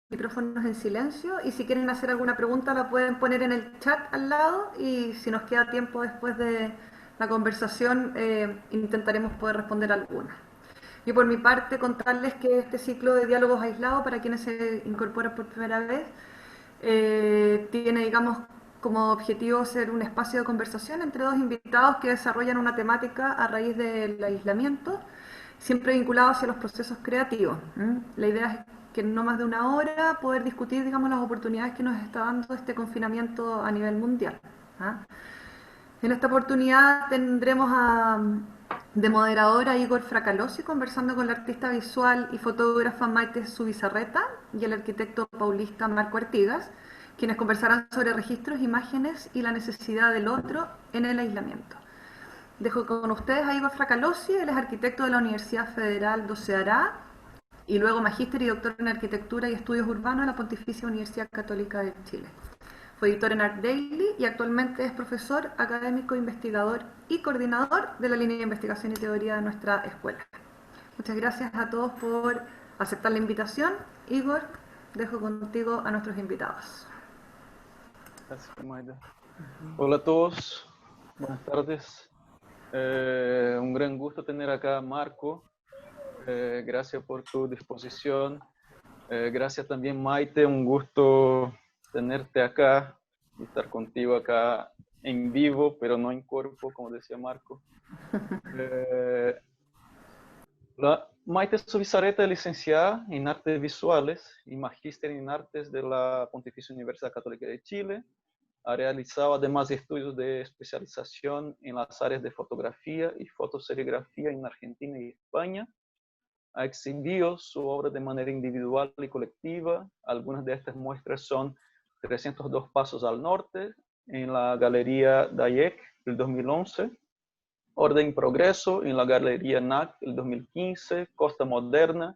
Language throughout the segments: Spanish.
micrófonos en silencio y si quieren hacer alguna pregunta la pueden poner en el chat al lado y si nos queda tiempo después de la conversación intentaremos poder responder alguna. Y por mi parte contarles que este ciclo de diálogos aislados para quienes se incorporan por primera vez tiene, digamos, como objetivo ser un espacio de conversación entre dos invitados que desarrollan una temática a raíz del aislamiento, siempre vinculado hacia los procesos creativos. La idea es que en no más de una hora poder discutir, digamos, las oportunidades que nos está dando este confinamiento a nivel mundial. ¿Ah? En esta oportunidad tendremos de moderadora a Igor Fracalosi conversando con la artista visual y fotógrafa Maite Zubizarreta y el arquitecto paulista Marco Artigas, quienes conversarán sobre registros, imágenes y la necesidad del otro en el aislamiento. Dejo con ustedes a Igor Fracalosi, él es arquitecto de la Universidad Federal do Ceará y luego magíster y doctor en arquitectura y estudios urbanos de la Pontificia Universidad Católica de Chile. Fue editor en Art Daily y actualmente es profesor, académico, investigador y coordinador de la línea de investigación y teoría de nuestra escuela. Muchas gracias a todos por aceptar la invitación. Igor, dejo contigo a nuestros invitados. Gracias, Maida. Hola a todos, buenas tardes. Un gran gusto tener acá a Marco. Gracias por tu disposición. Gracias también, Maite, un gusto tenerte acá y estar contigo acá en vivo, pero no en cuerpo, como decía Marco. Maite Zubizarreta es licenciada en Artes Visuales y magíster en Artes de la Pontificia Universidad Católica de Chile. Ha realizado además estudios de especialización en las áreas de fotografía y fotoserigrafía en Argentina y España. Ha exhibido su obra de manera individual y colectiva. Algunas de estas muestras son 302 Pasos al Norte en la Galería Dayek del 2011, Orden y Progreso en la Galería NAC del 2015, Costa Moderna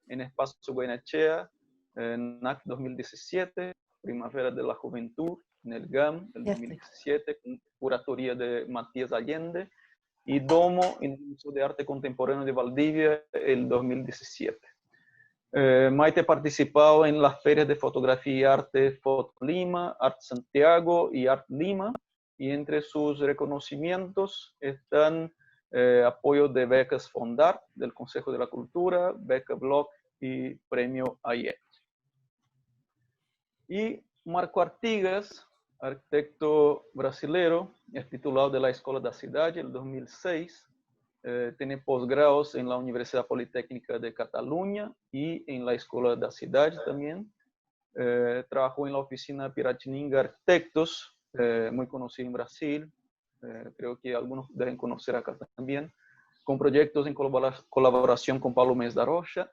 en Espacio Goyenechea, NAC 2017, Primavera de la Juventud en el GAM del 2017, con curatoría de Matías Allende, y Domo en el Museo de Arte Contemporáneo de Valdivia el 2017. Maite ha participado en las ferias de fotografía y arte Foto Lima, Art Santiago y Art Lima, y entre sus reconocimientos están apoyo de becas Fondar del Consejo de la Cultura, beca Block y premio AIET. Y Marco Artigas, arquitecto brasileiro, es titulado de la Escola da Cidade en 2006. Tiene posgrados en la Universidad Politécnica de Cataluña y en la Escola da Cidade también. Trabajó en la oficina Piratininga Arquitectos, muy conocida en Brasil. Creo que algunos deben conocer acá también, con proyectos en colaboración con Paulo Mes da Rocha.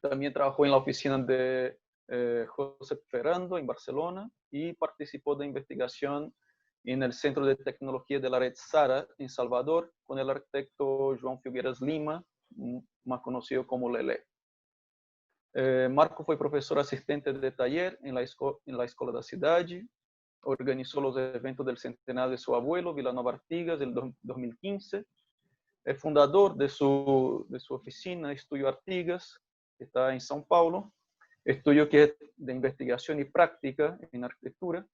También trabajó en la oficina de José Ferrando en Barcelona y participó de investigación en el Centro de Tecnología de la Red SARA en Salvador con el arquitecto João Figueiras Lima, más conocido como Lele. Marco fue profesor asistente de taller en la Escola da Cidade, organizó los eventos del centenario de su abuelo, Vilanova Artigas, en 2015. Es fundador de su oficina, Estudio Artigas, que está en São Paulo, estudio que es de investigación y práctica en arquitectura.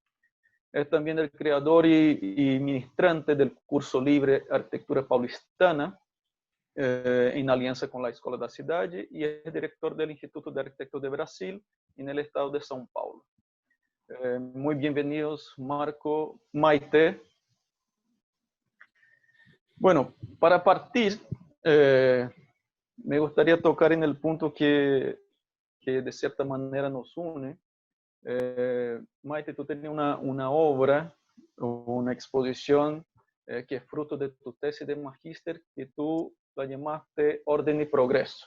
Es también el creador y ministrante del curso libre Arquitectura Paulistana, en alianza con la Escola da Cidade, y es director del Instituto de Arquitectos de Brasil en el estado de São Paulo. Muy bienvenidos, Marco, Maite. Bueno, para partir, me gustaría tocar en el punto que de cierta manera nos une. Maite, tú tenías una obra, una exposición que es fruto de tu tesis de magíster, que tú la llamaste Orden y Progreso.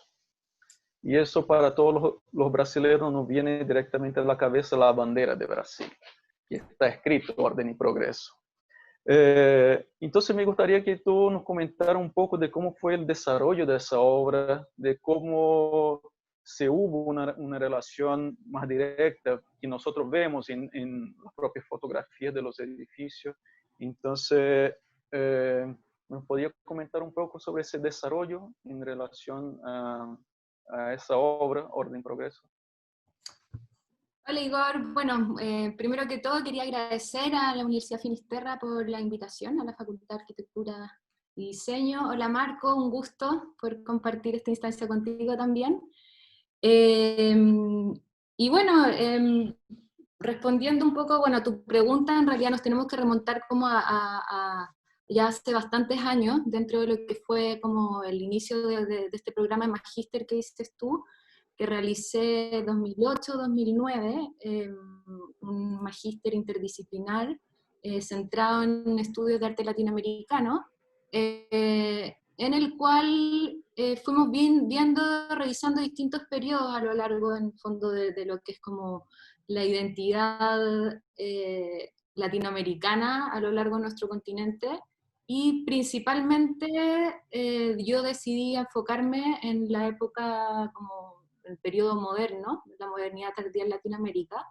Y eso para todos los brasileños nos viene directamente a la cabeza la bandera de Brasil, que está escrito Orden y Progreso. Entonces me gustaría que tú nos comentaras un poco de cómo fue el desarrollo de esa obra, de cómo se hubo una relación más directa que nosotros vemos en las propias fotografías de los edificios. Entonces, ¿nos podría comentar un poco sobre ese desarrollo en relación a esa obra, Orden y Progreso? Hola Igor, bueno, primero que todo quería agradecer a la Universidad Finisterra por la invitación a la Facultad de Arquitectura y Diseño. Hola Marco, un gusto por compartir esta instancia contigo también. Eh, y bueno, respondiendo un poco, bueno, a tu pregunta, en realidad nos tenemos que remontar como ya hace bastantes años, dentro de lo que fue como el inicio de este programa de Magíster que dices tú, que realicé 2008-2009, un magíster interdisciplinar centrado en estudios de arte latinoamericano, en el cual fuimos viendo, revisando distintos periodos a lo largo, en el fondo, de lo que es como la identidad latinoamericana a lo largo de nuestro continente, y principalmente yo decidí enfocarme en la época, como el periodo moderno, la modernidad tardía en Latinoamérica,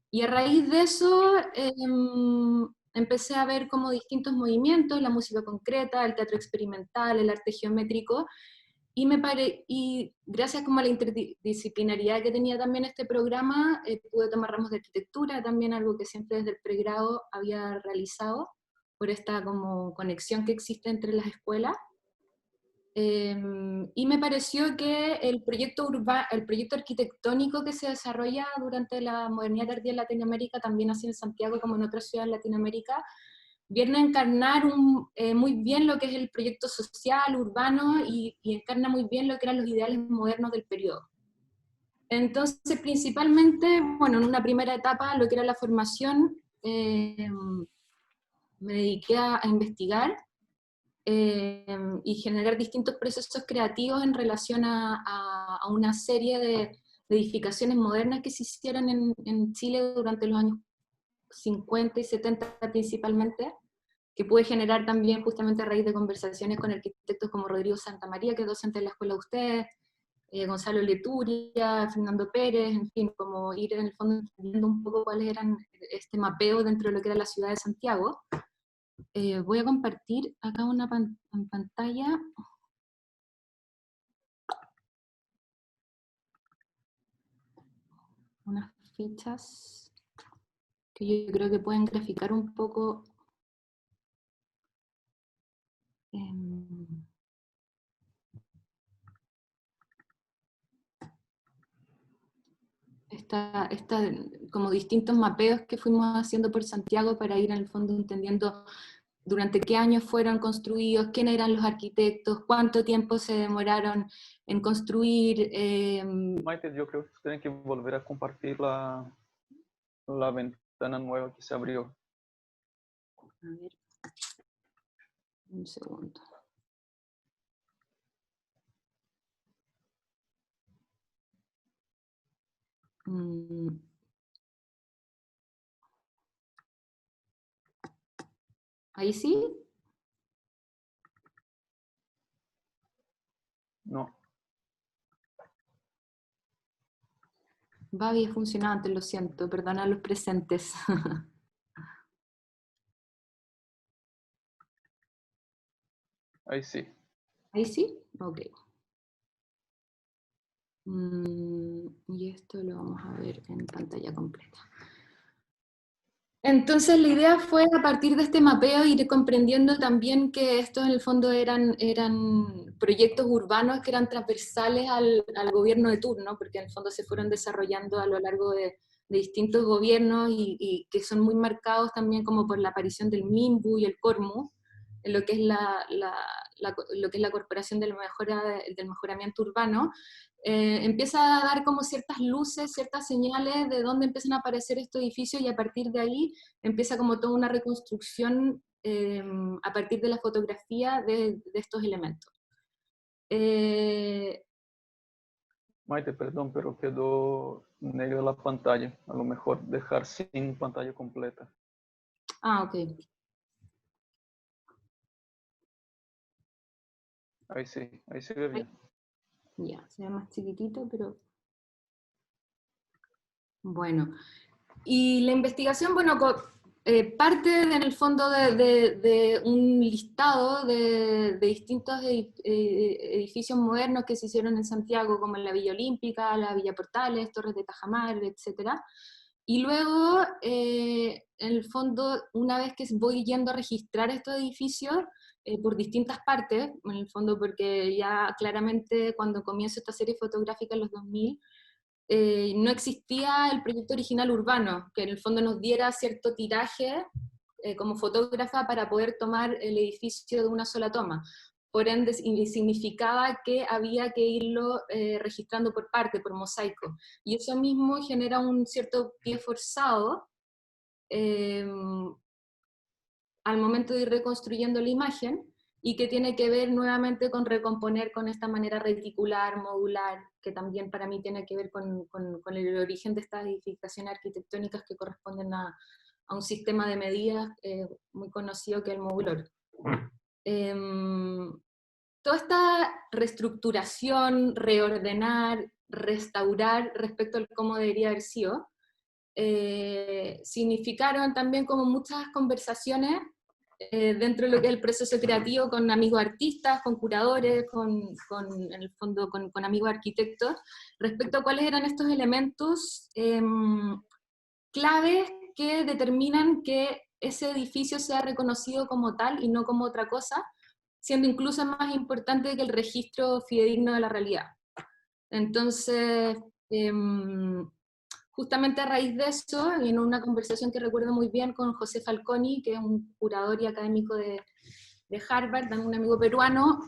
y a raíz de eso empecé a ver como distintos movimientos, la música concreta, el teatro experimental, el arte geométrico, y gracias como a la interdisciplinaridad que tenía también este programa, pude tomar ramos de arquitectura, también algo que siempre desde el pregrado había realizado, por esta como conexión que existe entre las escuelas. Y me pareció que el proyecto arquitectónico que se desarrolla durante la modernidad tardía en Latinoamérica, también así en Santiago como en otras ciudades de Latinoamérica, viene a encarnar muy bien lo que es el proyecto social, urbano, y encarna muy bien lo que eran los ideales modernos del periodo. Entonces, principalmente, bueno, en una primera etapa, lo que era la formación, me dediqué a investigar y generar distintos procesos creativos en relación a una serie de edificaciones modernas que se hicieron en Chile durante los años 50 y 70 principalmente, que pude generar también justamente a raíz de conversaciones con arquitectos como Rodrigo Santamaría, que es docente de la escuela de ustedes, Gonzalo Leturia, Fernando Pérez, en fin, como ir en el fondo entendiendo un poco cuáles eran este mapeo dentro de lo que era la ciudad de Santiago. Voy a compartir acá una pantalla. Unas fichas que yo creo que pueden graficar un poco como distintos mapeos que fuimos haciendo por Santiago para ir en el fondo entendiendo durante qué años fueron construidos, quiénes eran los arquitectos, cuánto tiempo se demoraron en construir. Maite, yo creo que tienen que volver a compartir la ventana nueva que se abrió. A ver, un segundo. ¿Ahí sí? No. Va había funcionado antes, lo siento, perdona a los presentes. Ahí sí. ¿Ahí sí? Ok. Y esto lo vamos a ver en pantalla completa. Entonces la idea fue, a partir de este mapeo, ir comprendiendo también que estos en el fondo eran proyectos urbanos que eran transversales al gobierno de turno, porque en el fondo se fueron desarrollando a lo largo de distintos gobiernos y que son muy marcados también como por la aparición del MIMBU y el CORMU, en lo que es lo que es la Corporación del Mejoramiento Urbano. Empieza a dar como ciertas luces, ciertas señales de dónde empiezan a aparecer estos edificios, y a partir de ahí empieza como toda una reconstrucción a partir de la fotografía de estos elementos. Maite, perdón, pero quedó negra la pantalla. A lo mejor dejar sin pantalla completa. Ah, ok. Ahí sí, ahí se ve bien. Ya, se ve más chiquitito, pero... Bueno, y la investigación, bueno, Parte en el fondo de un listado de distintos edificios modernos que se hicieron en Santiago, como la Villa Olímpica, la Villa Portales, Torres de Tajamar, etc. Y luego, en el fondo, una vez que voy yendo a registrar estos edificios, por distintas partes, en el fondo porque ya claramente cuando comienzo esta serie fotográfica en los 2000, no existía el proyecto original urbano, que en el fondo nos diera cierto tiraje como fotógrafa para poder tomar el edificio de una sola toma. Por ende, significaba que había que irlo registrando por parte, por mosaico. Y eso mismo genera un cierto pie forzado eh, al momento de ir reconstruyendo la imagen, y que tiene que ver nuevamente con recomponer con esta manera reticular, modular, que también para mí tiene que ver con el origen de estas edificaciones arquitectónicas que corresponden a un sistema de medidas muy conocido que es el modulor. Toda esta reestructuración, reordenar, restaurar respecto a cómo debería haber sido, significaron también como muchas conversaciones dentro de lo que es el proceso creativo con amigos artistas, con curadores, en el fondo con amigos arquitectos, respecto a cuáles eran estos elementos claves que determinan que ese edificio sea reconocido como tal y no como otra cosa, siendo incluso más importante que el registro fidedigno de la realidad. Entonces, justamente a raíz de eso, en una conversación que recuerdo muy bien con José Falconi, que es un curador y académico de Harvard, también un amigo peruano,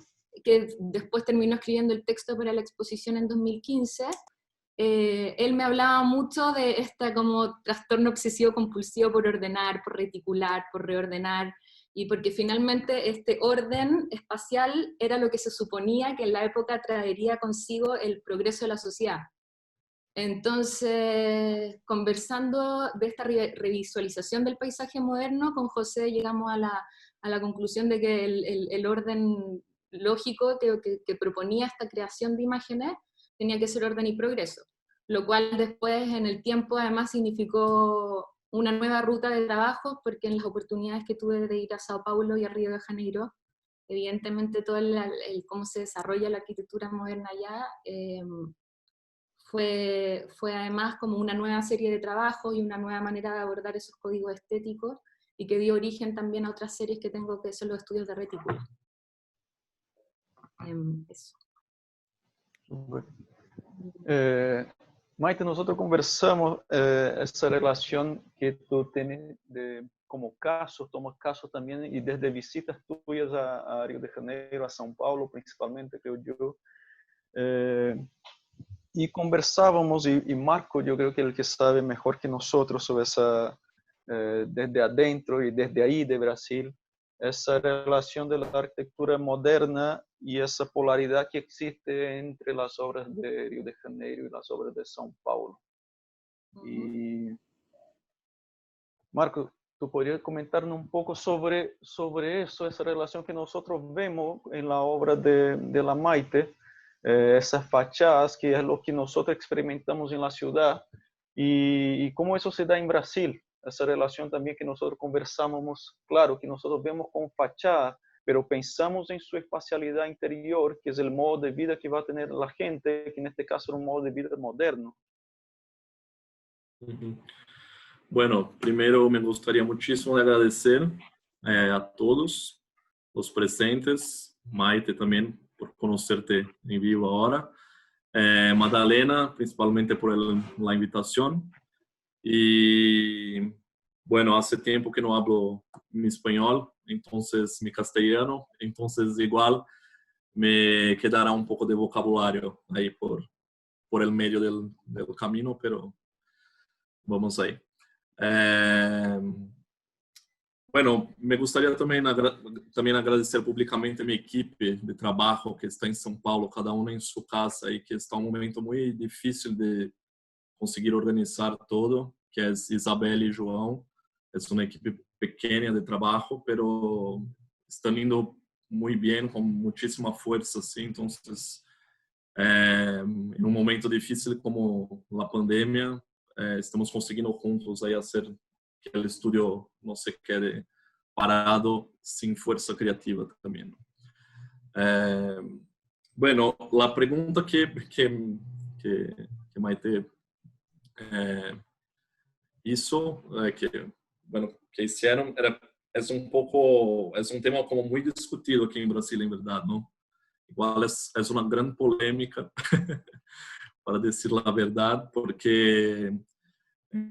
que después terminó escribiendo el texto para la exposición en 2015, él me hablaba mucho de este como trastorno obsesivo compulsivo por ordenar, por reticular, por reordenar, y porque finalmente este orden espacial era lo que se suponía que en la época traería consigo el progreso de la sociedad. Entonces, conversando de esta revisualización del paisaje moderno, con José llegamos a la conclusión de que el orden lógico que proponía esta creación de imágenes tenía que ser orden y progreso, lo cual después en el tiempo además significó una nueva ruta de trabajo, porque en las oportunidades que tuve de ir a Sao Paulo y a Río de Janeiro, evidentemente todo cómo se desarrolla la arquitectura moderna allá, fue además como una nueva serie de trabajos y una nueva manera de abordar esos códigos estéticos, y que dio origen también a otras series que tengo, que son los estudios de retícula. Eso. Maite, nosotros conversamos esa relación que tú tienes como caso, tomas casos también, y desde visitas tuyas a Río de Janeiro, a São Paulo principalmente, creo yo. Y conversábamos, y Marco, yo creo que el que sabe mejor que nosotros sobre esa, desde adentro y desde ahí de Brasil, esa relación de la arquitectura moderna y esa polaridad que existe entre las obras de Río de Janeiro y las obras de São Paulo. Y Marco, ¿tú podrías comentarnos un poco sobre eso, esa relación que nosotros vemos en la obra de la Maite, esas fachadas, que es lo que nosotros experimentamos en la ciudad, y cómo eso se da en Brasil, esa relación también que nosotros conversamos, claro, que nosotros vemos con fachada, pero pensamos en su espacialidad interior, que es el modo de vida que va a tener la gente, que en este caso es un modo de vida moderno. Bueno, primero me gustaría muchísimo agradecer a todos los presentes, Maite también por conocerte en vivo ahora, Madalena principalmente por la invitación, y bueno, hace tiempo que no hablo mi español, entonces mi castellano, entonces igual me quedará un poco de vocabulario ahí por el medio del camino, pero vamos ahí. Bueno, me gustaría también agradecer públicamente a mi equipe de trabajo que está en São Paulo, cada uno en su casa, y que está un momento muy difícil de conseguir organizar todo, que es Isabel y João. Es una equipe pequeña de trabajo, pero están yendo muy bien, con muchísima fuerza, ¿sí? Entonces, en un momento difícil como la pandemia, estamos conseguindo juntos aí hacer el estudio no se quede parado sin fuerza creativa también. Bueno, la pregunta que Maite hizo, que hicieron, es un tema como muy discutido aquí en Brasil, en verdad, ¿no? Igual es una gran polémica, para decir la verdad, porque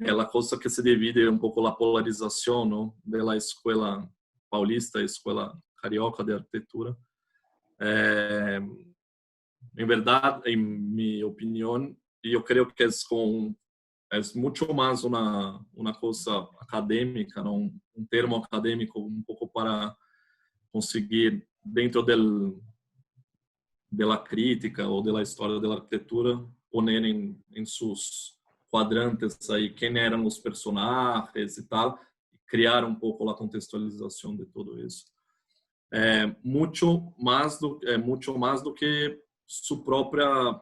é a coisa que se divide um pouco a polarização, não, da escola paulista e escola carioca de arquitetura. Em verdade, em minha opinião, eu creio que é muito mais uma coisa acadêmica, não, termo acadêmico um pouco para conseguir dentro da crítica ou da história da arquitetura poner em seus quadrantes aí quem eram os personagens e tal, e criar um pouco a contextualização de tudo isso. Muito mais do que sua própria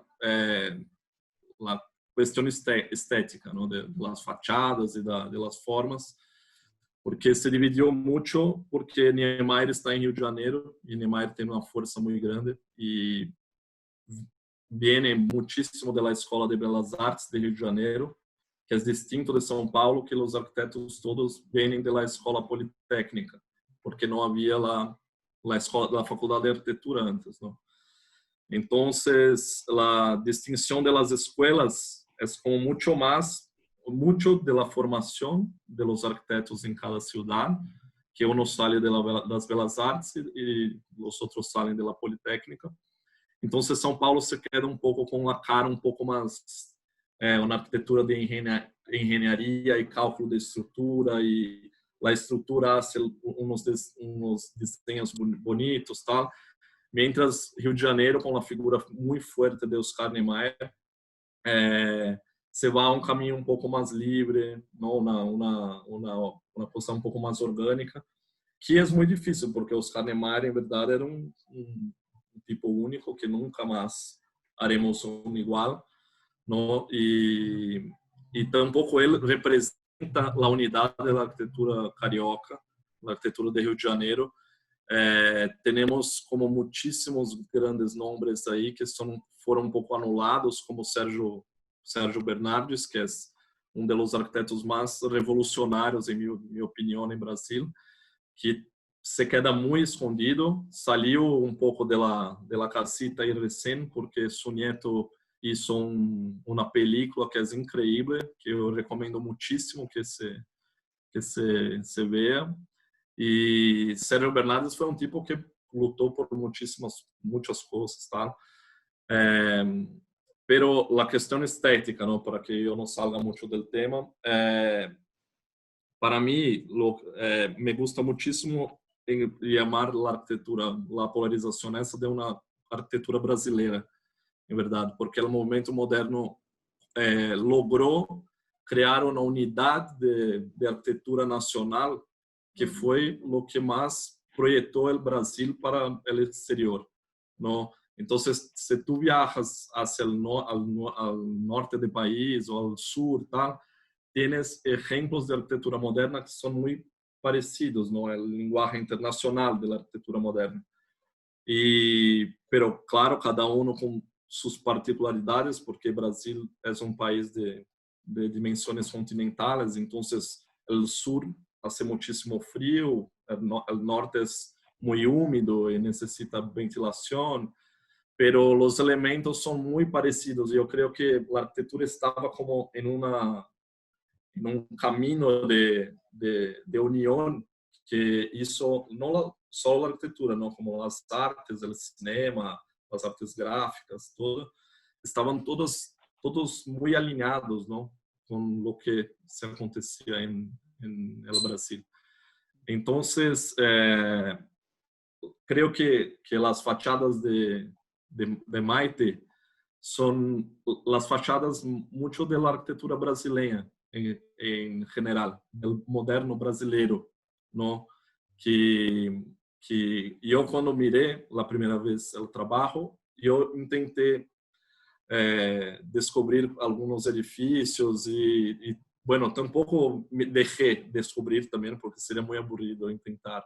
a questão estética, não, das fachadas e das formas, porque se dividiu muito, porque Niemeyer está em Rio de Janeiro e Niemeyer tem uma força muito grande e viene muchísimo de la Escola de Belas Artes de Rio de Janeiro, que é distinto de São Paulo, que os arquitetos todos vêm de la Escola Politécnica, porque não havia a Faculdade de Arquitetura antes, não? Então, a distinção das escolas é como muito de la formação de los arquitetos em cada cidade, que uno sale das Belas Artes e os outros salem de la Politécnica. Então, São Paulo se queda um pouco com a cara um pouco mais uma arquitetura de engenharia e cálculo de estrutura, e a estrutura hace uns desenhos bonitos, tal. Mientras Rio de Janeiro, com a figura muito forte de Oscar Niemeyer, se vai a um caminho um pouco mais livre, não, uma coisa um pouco mais orgânica, que é muito difícil, porque Oscar Niemeyer, em verdade, era um tipo único, que nunca mais haremos um igual, não? E tampouco ele representa a unidade da arquitetura carioca, da arquitetura de Rio de Janeiro. Temos como muitíssimos grandes nomes aí que foram um pouco anulados, como Sérgio Bernardes, que é um dos arquitetos mais revolucionários, em minha opinião, em Brasil, que se queda muito escondido, saiu um pouco da casita aí recém, porque seu neto hizo uma película que é incrível, que eu recomendo muitíssimo que se veja. E Sérgio Bernardes foi um tipo que lutou por muitas coisas, tá? Pero a questão estética, não, para que eu não salga muito do tema, para mim, me gusta muitíssimo chamar a arquitetura, a polarização essa de uma arquitetura brasileira, em verdade, porque o movimento moderno logrou criar uma unidade de arquitetura nacional que foi o que mais projetou o Brasil para o exterior, não? Então, se tu viajas hacia al norte do país ou ao sul, tal, tienes exemplos de arquitetura moderna que são muito parecidos, não? É a linguagem internacional da arquitetura moderna. Pero claro, cada um com suas particularidades, porque Brasil é um país de dimensões continentais, então o sur hace muchísimo frío, el norte es muy húmedo y necesita ventilación, pero los elementos son muy parecidos. Yo creo que la arquitectura estaba como en un camino de unión que hizo no solo la arquitectura, no, como las artes, el cinema, las artes gráficas, todo, estaban todos muy alineados, ¿no?, con lo que se acontecía en el Brasil. Entonces, creo que las fachadas de Maite son las fachadas mucho de la arquitectura brasileña en general, el moderno brasileiro, ¿no? Que yo cuando miré la primera vez el trabajo, yo intenté descobrir algunos edificios y bueno, tampoco me dejé descubrir también, porque sería muy aburrido intentar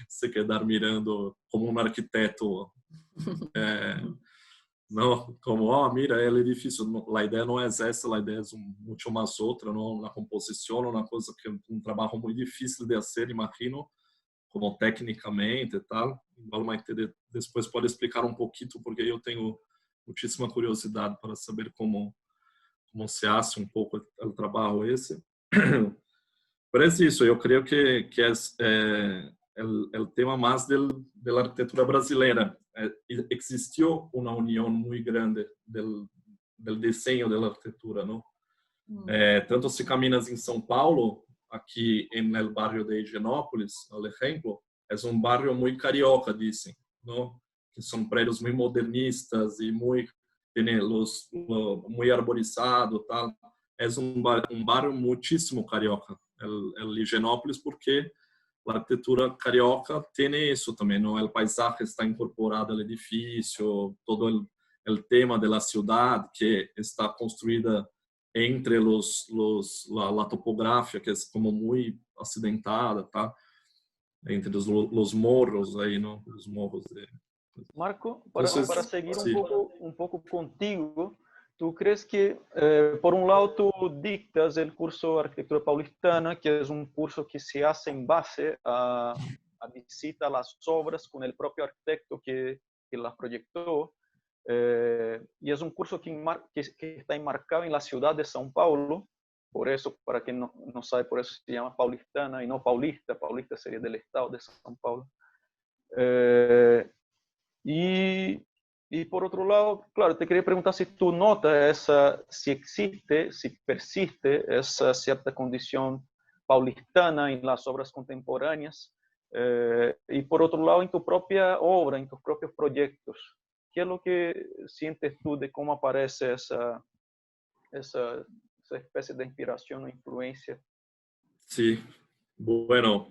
se quedar mirando como un arquitecto, no, como, oh, mira, el edificio, no, la idea no es esa, la idea es mucho más otra, ¿no? Una composición, una cosa que un trabajo muy difícil de hacer, imagino, como técnicamente y tal. Igual Maite después puede explicar un poquito, porque yo tengo muchísima curiosidad para saber cómo se hace un poco el trabajo ese. Pero es eso, yo creo que es el tema más de la arquitectura brasileña. Existió una unión muy grande del diseño de la arquitectura, ¿no? Tanto si caminas en São Paulo, aquí en el barrio de Higienópolis, por ejemplo, es un barrio muy carioca, dicen, ¿no? Que son prédios muy modernistas y muy arborizado, tal. Es un barrio muchísimo carioca, el Higienópolis, porque la arquitectura carioca tiene eso también, ¿no? El paisaje está incorporado al edificio, todo el tema de la ciudad que está construida entre la topografía, que es como muy accidentada, tá? Entre los morros ahí, ¿no? Los morros de... Marco, para Entonces, seguir sí. un poco contigo, ¿tú crees que, por un lado, tú dictas el curso de Arquitectura Paulistana, que es un curso que se hace en base a visita a las obras con el propio arquitecto que las proyectó, y es un curso que está enmarcado en la ciudad de São Paulo? Por eso, para quien no sabe, por eso se llama Paulistana y no Paulista. Paulista sería del estado de São Paulo. Y por otro lado, claro, te quería preguntar si tú notas si existe, si persiste esa cierta condición paulistana en las obras contemporáneas, y por otro lado, en tu propia obra, en tus propios proyectos. ¿Qué es lo que sientes tú de cómo aparece esa especie de inspiración o influencia? Sí, bueno,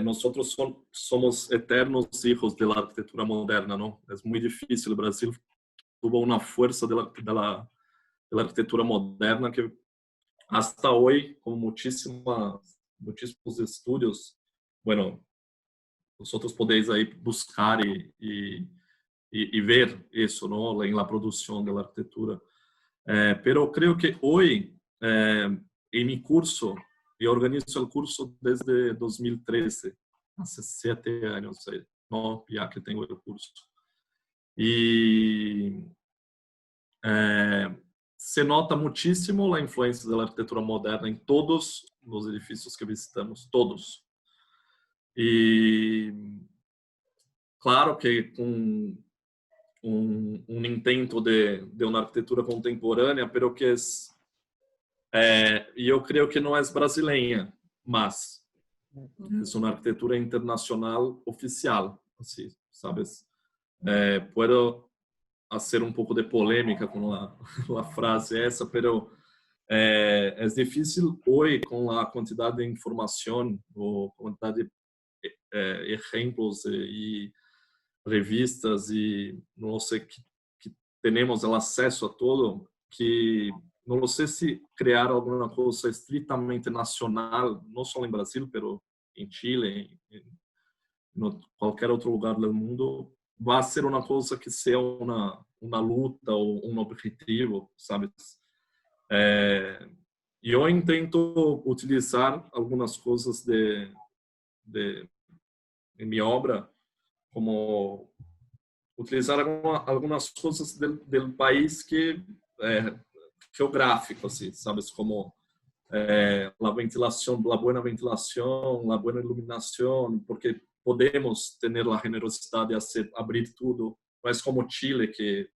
nosotros somos eternos hijos de la arquitectura moderna, ¿no? Es muy difícil. Brasil tuvo una fuerza de la arquitectura moderna que hasta hoy, con muchísimos estudios, bueno, vosotros podéis ahí buscar y ver eso, ¿no? En la producción de la arquitectura. Pero creo que hoy, en mi curso, yo organizo el curso desde 2013, hace 7 años, ¿no? Ya que tengo el curso. Y se nota muchísimo la influencia de la arquitectura moderna en todos los edificios que visitamos, todos. Y claro que con un intento de una arquitectura contemporánea, pero que es, yo creo que no es brasileña, más es una arquitectura internacional oficial, así, ¿sabes? Puedo hacer un poco de polémica con la frase esa, pero es difícil hoy con la cantidad de información o cantidad de ejemplos y revistas y no sé que tenemos el acceso a todo, que no sé si crear alguna cosa estrictamente nacional, no solo en Brasil, pero en Chile, en cualquier otro lugar del mundo, va a ser una cosa que sea una luta o un objetivo, ¿sabes? Yo intento utilizar algunas cosas en mi obra, como utilizar algunas cosas del país que geográfico, así, ¿sabes? Como la ventilación, la buena ventilación, la buena iluminación, porque podemos tener la generosidad de abrir todo. No es como Chile, que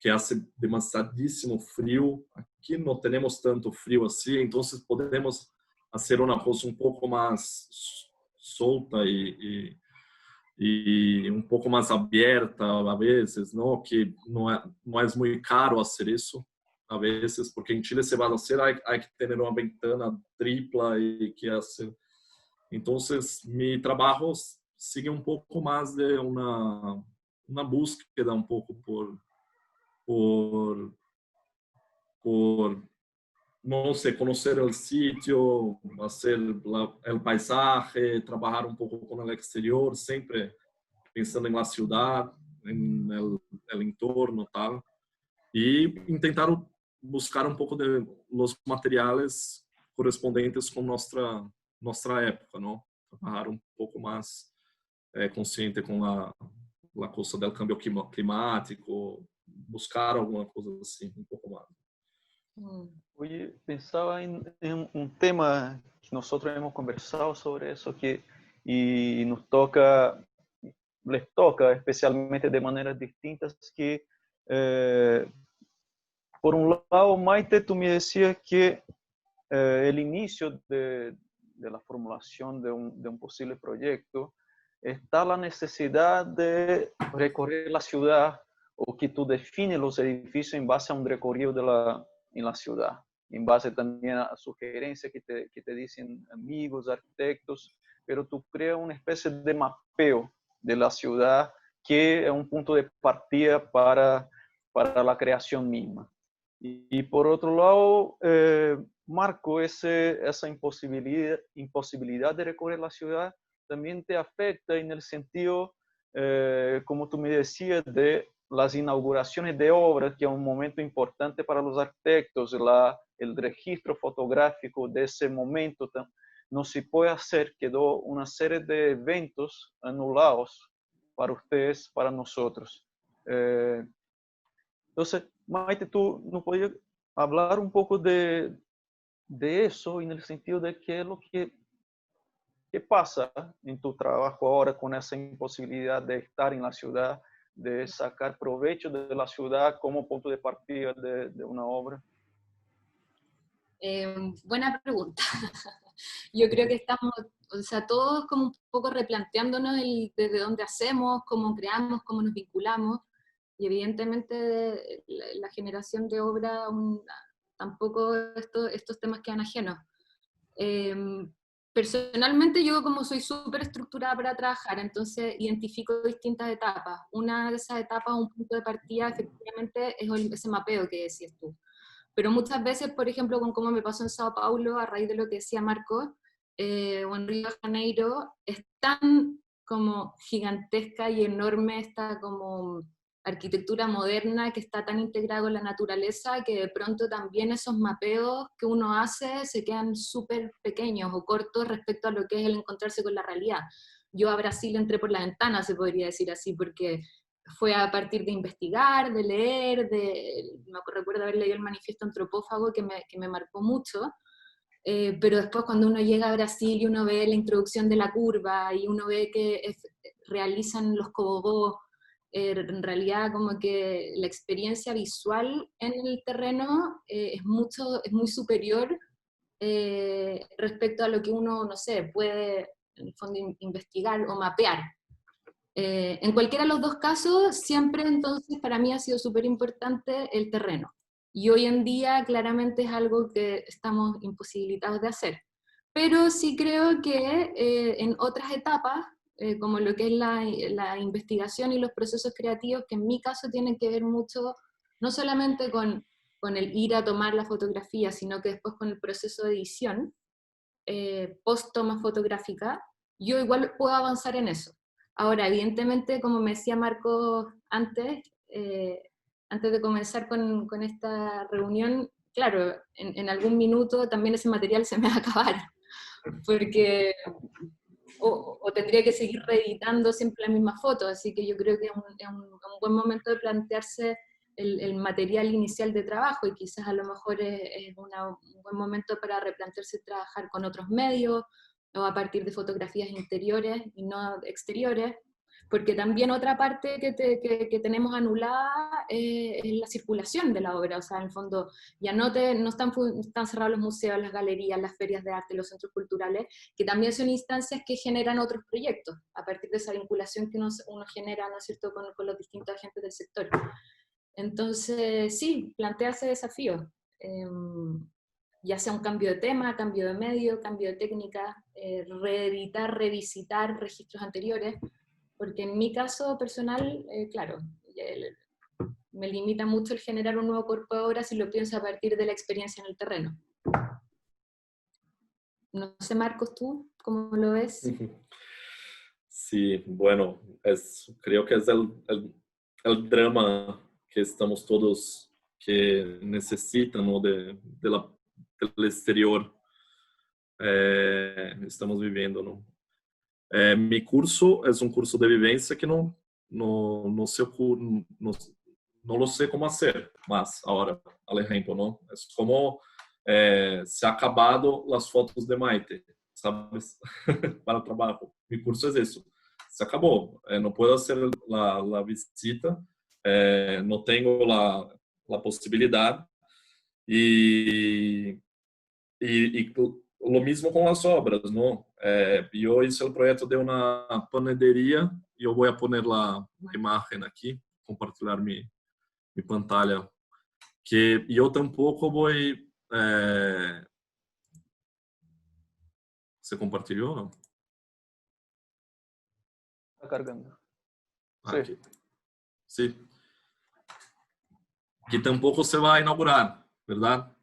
hace demasiadísimo frío. Aquí no tenemos tanto frío así, entonces podemos hacer una cosa un poco más solta y un poco más abierta a veces, ¿no? Que no es muy caro hacer eso a veces, porque en Chile se va a hacer, hay que tener una ventana tripla y que hacer. Entonces, mi trabajo sigue un poco más de una búsqueda un poco por no sé, conocer el sitio, hacer el paisaje, trabajar un poco con el exterior, siempre pensando en la ciudad, en el entorno, tal. Y intentar buscar un poco de los materiales correspondientes con nuestra época, ¿no? Trabajar un poco más consciente con la cosa del cambio climático, buscar alguna cosa así, un poco más. Oye, pensaba en un tema que nosotros hemos conversado sobre eso y nos toca, les toca especialmente de maneras distintas que, por un lado, Maite, tú me decías que el inicio de la formulación de un posible proyecto está la necesidad de recorrer la ciudad o que tú defines los edificios en base a un recorrido en la ciudad, en base también a sugerencias que te dicen amigos, arquitectos, pero tú creas una especie de mapeo de la ciudad que es un punto de partida para la creación misma. Y por otro lado, Marco, esa imposibilidad de recorrer la ciudad también te afecta en el sentido, como tú me decías, de las inauguraciones de obras, que es un momento importante para los arquitectos, el registro fotográfico de ese momento no se puede hacer, quedó una serie de eventos anulados para ustedes, para nosotros. Entonces, Maite, tú nos podías hablar un poco de eso en el sentido de qué es lo que pasa en tu trabajo ahora con esa imposibilidad de estar en la ciudad, de sacar provecho de la ciudad como punto de partida de una obra. Buena pregunta. Yo creo que estamos, o sea, todos como un poco replanteándonos desde dónde hacemos, cómo creamos, cómo nos vinculamos, y evidentemente la generación de obra tampoco estos temas quedan ajenos. Personalmente yo como soy súper estructurada para trabajar, entonces identifico distintas etapas. Una de esas etapas, un punto de partida, efectivamente, es ese mapeo que decías tú. Pero muchas veces, por ejemplo, con cómo me pasó en Sao Paulo, a raíz de lo que decía Marco, o en Río de Janeiro, es tan como gigantesca y enorme esta como arquitectura moderna que está tan integrada con la naturaleza que de pronto también esos mapeos que uno hace se quedan súper pequeños o cortos respecto a lo que es el encontrarse con la realidad. Yo a Brasil entré por la ventana, se podría decir así, porque fue a partir de investigar, de leer, me recuerdo haber leído el manifiesto antropófago que me marcó mucho, pero después cuando uno llega a Brasil y uno ve la introducción de la curva y uno ve que realizan los cobogó, en realidad como que la experiencia visual en el terreno es muy superior respecto a lo que uno, no sé, puede en el fondo investigar o mapear. En cualquiera de los dos casos, siempre entonces para mí ha sido súper importante el terreno. Y hoy en día claramente es algo que estamos imposibilitados de hacer. Pero sí creo que en otras etapas, como lo que es la investigación y los procesos creativos, que en mi caso tienen que ver mucho, no solamente con el ir a tomar la fotografía, sino que después con el proceso de edición, post toma fotográfica, yo igual puedo avanzar en eso. Ahora, evidentemente, como me decía Marco antes de comenzar con esta reunión, claro, en algún minuto también ese material se me va a acabar, porque o tendría que seguir reeditando siempre la misma foto, así que yo creo que es un buen momento de plantearse el material inicial de trabajo, y quizás a lo mejor es un buen momento para replantearse trabajar con otros medios, o a partir de fotografías interiores y no exteriores, porque también otra parte que tenemos anulada es la circulación de la obra, o sea, en el fondo ya no están cerrados los museos, las galerías, las ferias de arte, los centros culturales, que también son instancias que generan otros proyectos, a partir de esa vinculación que uno genera, ¿no es cierto?, con los distintos agentes del sector. Entonces, sí, plantearse desafíos, ya sea un cambio de tema, cambio de medio, cambio de técnica, reeditar, revisitar registros anteriores, porque en mi caso personal, claro, me limita mucho el generar un nuevo cuerpo de obra si lo pienso a partir de la experiencia en el terreno. No sé, Marcos, ¿tú cómo lo ves? Sí, bueno, creo que es el drama que estamos todos que necesitan, ¿no? Del exterior estamos viviendo, ¿no? Mi curso es un curso de vivencia que no se ocurre, no lo sé cómo hacer más ahora, Alejandro, ¿no? Es como se ha acabado las fotos de Maite, ¿sabes? Para el trabajo. Mi curso es eso. Se acabó. No puedo hacer la visita, no tengo la posibilidad y lo mismo con las obras, ¿no? Yo hice el proyecto de una panadería. Yo voy a poner la imagen aquí, compartir mi pantalla, que yo tampoco voy... ¿Se compartió o no? Está cargando. Sí. Aquí. Sí. Que tampoco se va a inaugurar, ¿verdad?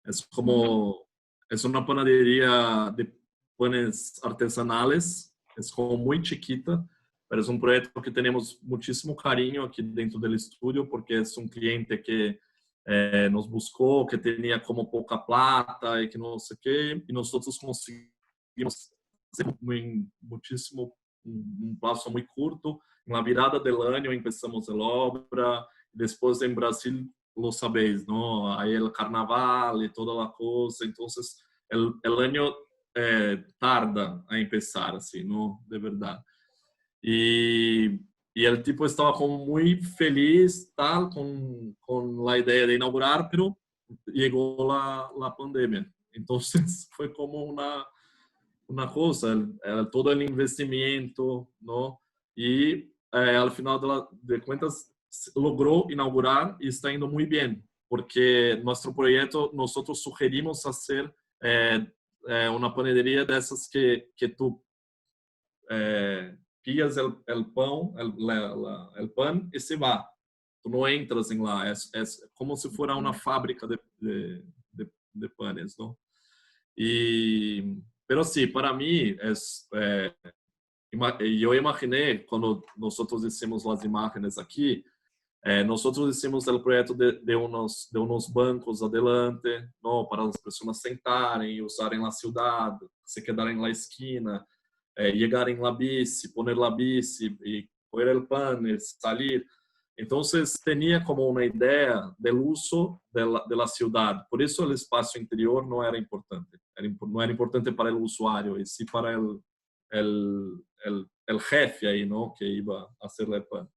Es como... Es una panadería de panes artesanales. Es como muy chiquita, pero es un proyecto que tenemos muchísimo cariño aquí dentro del estudio porque es un cliente que nos buscó, que tenía como poca plata y que no sé qué, y nosotros conseguimos hacer muchísimo, un plazo muy corto. En la virada del año empezamos la obra, después en Brasil, lo sabéis, ¿no? Ahí el carnaval y toda la cosa, entonces el año tarda a empezar, así, ¿no? De verdad. Y el tipo estaba como muy feliz, tal, con la idea de inaugurar, pero llegó la pandemia. Entonces fue como una cosa, todo el investimento, ¿no? Y al final de cuentas logró inaugurar y está yendo muy bien, porque nuestro proyecto nosotros sugerimos hacer una panadería de esas que tú pillas el pan, el pan y se va. Tú no entras en es como si fuera una fábrica de panes, ¿no? Pero sí, para mí yo imaginé cuando nosotros hicimos las imágenes aquí, nosotros hicimos el proyecto de unos bancos adelante, ¿no? Para las personas sentarem, usar en la ciudad, se quedar en la esquina, llegar en la bici, poner la bici y coger el pan, salir. Entonces tenía como una idea del uso de la ciudad. Por eso el espacio interior no era importante. No era importante para el usuario, y sí para el jefe ahí, ¿no? Que iba a hacerle el pan.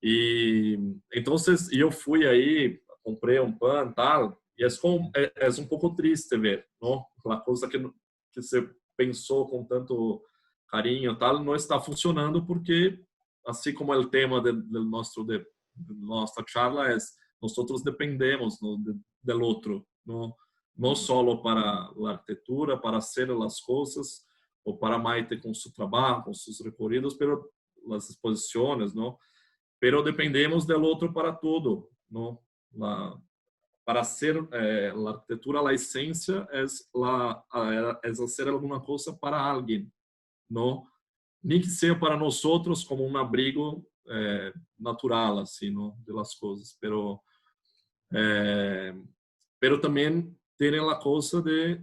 Y entonces yo fui ahí, compré un pan, tal, y es un poco triste ver, ¿no? La cosa que se pensó con tanto cariño, tal, no está funcionando porque, así como el tema de nuestra charla es, nosotros dependemos, ¿no? Del otro, ¿no? No solo para la arquitectura, para hacer las cosas, o para Maite con su trabajo, con sus recorridos, pero las exposiciones, ¿no? Pero dependemos del otro para todo, ¿no? Para hacer la arquitectura, la esencia es hacer alguna cosa para alguien, ¿no? Ni que sea para nosotros como un abrigo natural, así, ¿no? De las cosas, pero también tiene la cosa de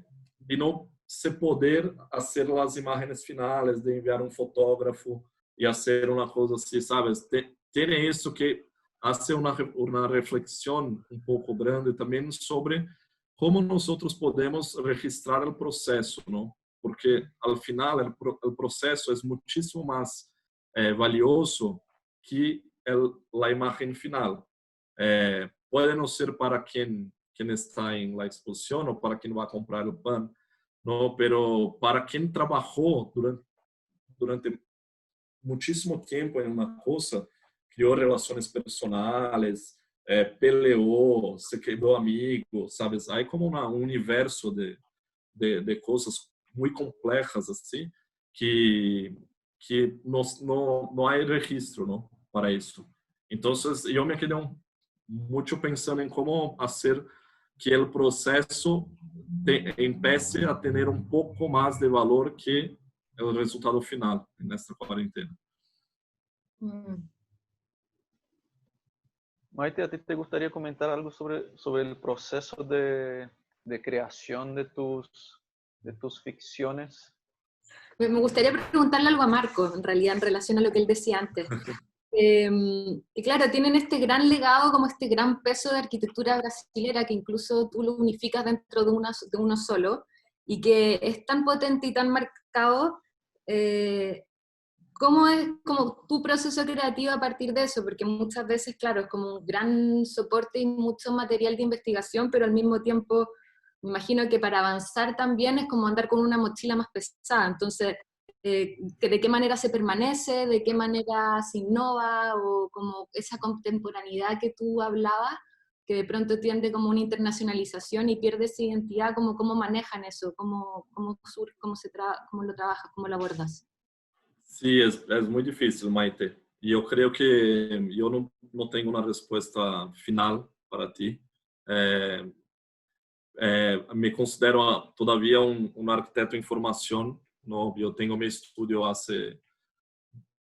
no se poder hacer las imágenes finales, de enviar un fotógrafo y hacer una cosa así, ¿sabes? Tiene eso que hace una reflexión un poco grande también sobre cómo nosotros podemos registrar el proceso, ¿no? Porque al final el proceso es muchísimo más valioso que la imagen final. Puede no ser para quien está en la exposición o para quien va a comprar el pan, ¿no? Pero para quien trabajó durante muchísimo tiempo en una cosa, crió relaciones personales, peleó, se quedó amigo, ¿sabes? Hay como un universo de cosas muy complejas así que no hay registro, ¿no? Para eso. Entonces yo me quedé mucho pensando en cómo hacer que el proceso empiece a tener un poco más de valor que el resultado final en esta cuarentena. Maite, ¿a ti te gustaría comentar algo sobre el proceso de creación de tus ficciones? Me gustaría preguntarle algo a Marco, en realidad, en relación a lo que él decía antes. Y claro, tienen este gran legado, como este gran peso de arquitectura brasilera, que incluso tú lo unificas dentro de uno solo, y que es tan potente y tan marcado. ¿Cómo es como tu proceso creativo a partir de eso? Porque muchas veces, claro, es como un gran soporte y mucho material de investigación, pero al mismo tiempo, me imagino que para avanzar también es como andar con una mochila más pesada. Entonces, ¿de qué manera se permanece? ¿De qué manera se innova? O como esa contemporaneidad que tú hablabas, que de pronto tiende como una internacionalización y pierde esa identidad, ¿cómo manejan eso? ¿Cómo lo trabajas? ¿Cómo lo abordas? Sí, es muy difícil, Maite. Y yo creo que yo no tengo una respuesta final para ti. Me considero todavía un arquitecto en formación, ¿no? Yo tengo mi estudio hace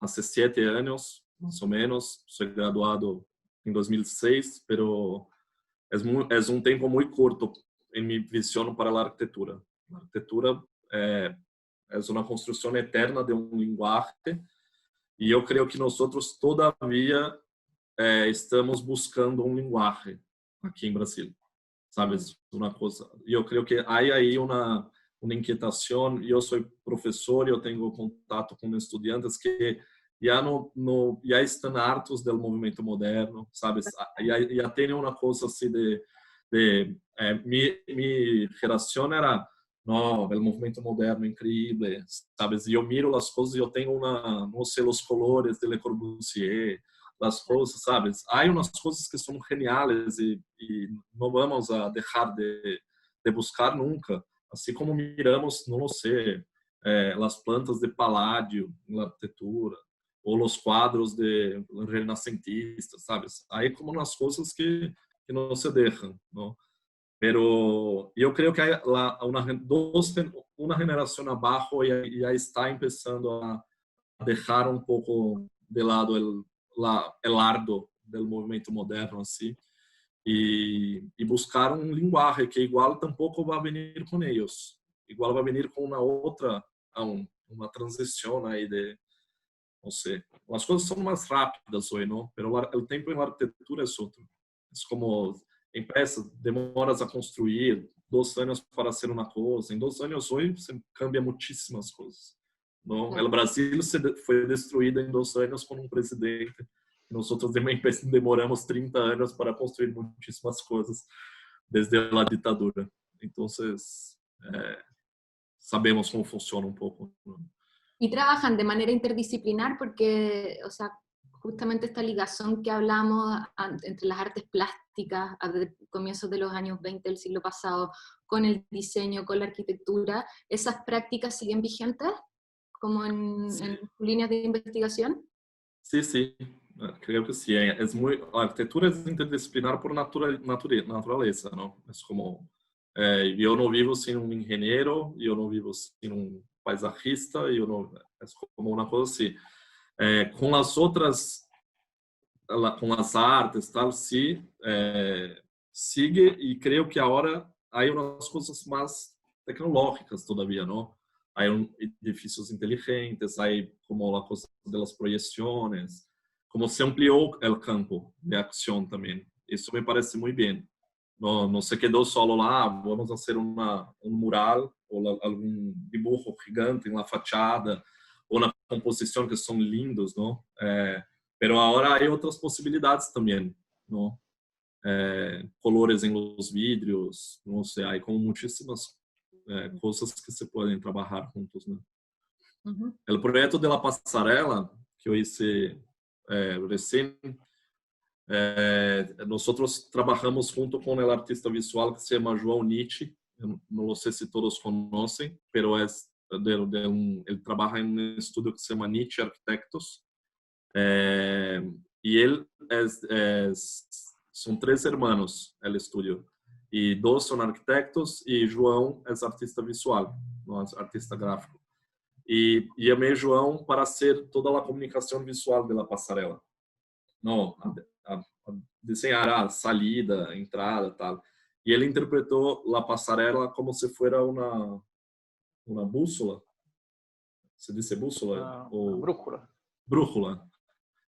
7 años, más o menos. Soy graduado en 2006, pero es un tiempo muy corto en mi visión para la arquitectura. La arquitectura es una construcción eterna de un lenguaje. E eu creio que nós todavia estamos buscando um linguagem aqui em Brasil, sabes? Uma coisa. E eu creio que há aí uma inquietação. Eu sou professor e eu tenho contato com estudantes que já estão hartos do movimento moderno, sabes? Já tem uma coisa assim minha geração era no, o movimento moderno incrível, sabes? E eu miro as coisas e eu tenho não sei, os colores de Le Corbusier, as coisas, sabes? Há umas coisas que são geniais e não vamos a deixar de buscar nunca. Assim como miramos, não sei, as plantas de Palladio na arquitetura, ou os quadros de renascentistas, sabes? Aí como umas coisas que não se deixam, não? Pero yo creo que hay una generación abajo ya está empezando a dejar un poco de lado el ardo del movimiento moderno así y buscar un lenguaje que igual tampoco va a venir con ellos, igual va a venir con una otra, una transición ahí de, no sé, las cosas son más rápidas hoy, ¿no? Pero el tiempo en la arquitectura es otro. Es como empresas, demoras a construir, 2 anos para ser uma coisa. Em 2 anos hoje você cambia muitíssimas coisas. Não, o Brasil foi destruído em 2 anos com um presidente. Nós demoramos 30 anos para construir muitíssimas coisas desde a ditadura. Então, sabemos como funciona um pouco. Y trabajan de manera interdisciplinar porque, o sea, justamente esta ligación que hablamos entre las artes plásticas a comienzos de los años 20 del siglo pasado, con el diseño, con la arquitectura, ¿esas prácticas siguen vigentes como en líneas de investigación? Sí, sí, creo que sí. La arquitectura es interdisciplinar por naturaleza, ¿no? Es como, yo no vivo sin un ingeniero, yo no vivo sin un paisajista, es como una cosa así. Com as outras, com as artes, tal, sim, sigue e creio que agora há umas coisas mais tecnológicas todavia, não? Há edifícios inteligentes, há como a coisa das projeções, como se ampliou o campo de ação também. Isso me parece muito bem. Não se quedou só lá, vamos fazer mural ou algum dibujo gigante na fachada ou na composição, que são lindos, não? Pero agora há outras possibilidades também, não? Colores em los vidrios, não sei, há como muitíssimas coisas que se podem trabalhar juntos, né? O projeto de la pasarela que eu hice recém, nós trabalhamos junto com o artista visual que se chama João Nietzsche. Eu não sei se todos conhecem, mas ele trabalha em um estúdio que se chama Nietzsche Arquitectos. E ele são 3 hermanos, o estúdio. y dos son arquitectos y João es artista visual, no es artista gráfico. Y llamé a João para hacer toda la comunicación visual de la pasarela. No, a diseñar a salida, entrada, tal. Y él interpretó la pasarela como si fuera una bússola. ¿Se dice bússola? Una brújula. Brújula.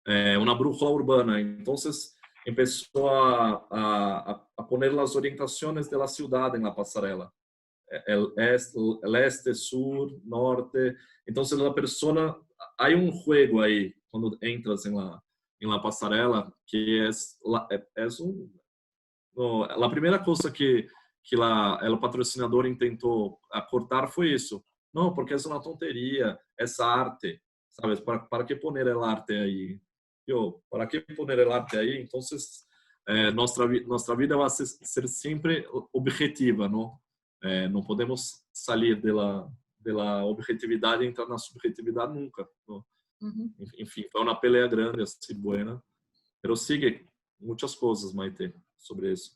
Una brújula urbana. Entonces empezó a poner las orientaciones de la ciudad en la pasarela. El este, sur, norte. Entonces la persona, hay un juego ahí cuando entras en la pasarela que la primera cosa que el patrocinador intentó cortar fue eso. No, porque es una tontería, es arte, ¿sabes? ¿Para qué poner el arte ahí? ¿Para qué poner el arte ahí? Entonces, nuestra vida va a ser siempre objetiva, ¿no? No podemos salir de la objetividad y entrar en la subjetividad nunca, ¿no? En fin, fue una pelea grande, así buena, pero sigue muchas cosas, Maite, sobre eso.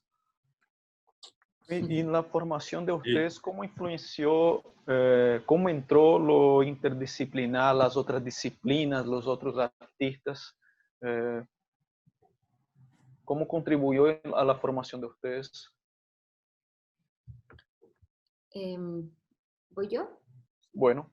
Y en la formación de ustedes, ¿cómo influenció, cómo entró lo interdisciplinar, las otras disciplinas, los otros artistas? ¿Cómo contribuyó a la formación de ustedes? ¿Voy yo? Bueno.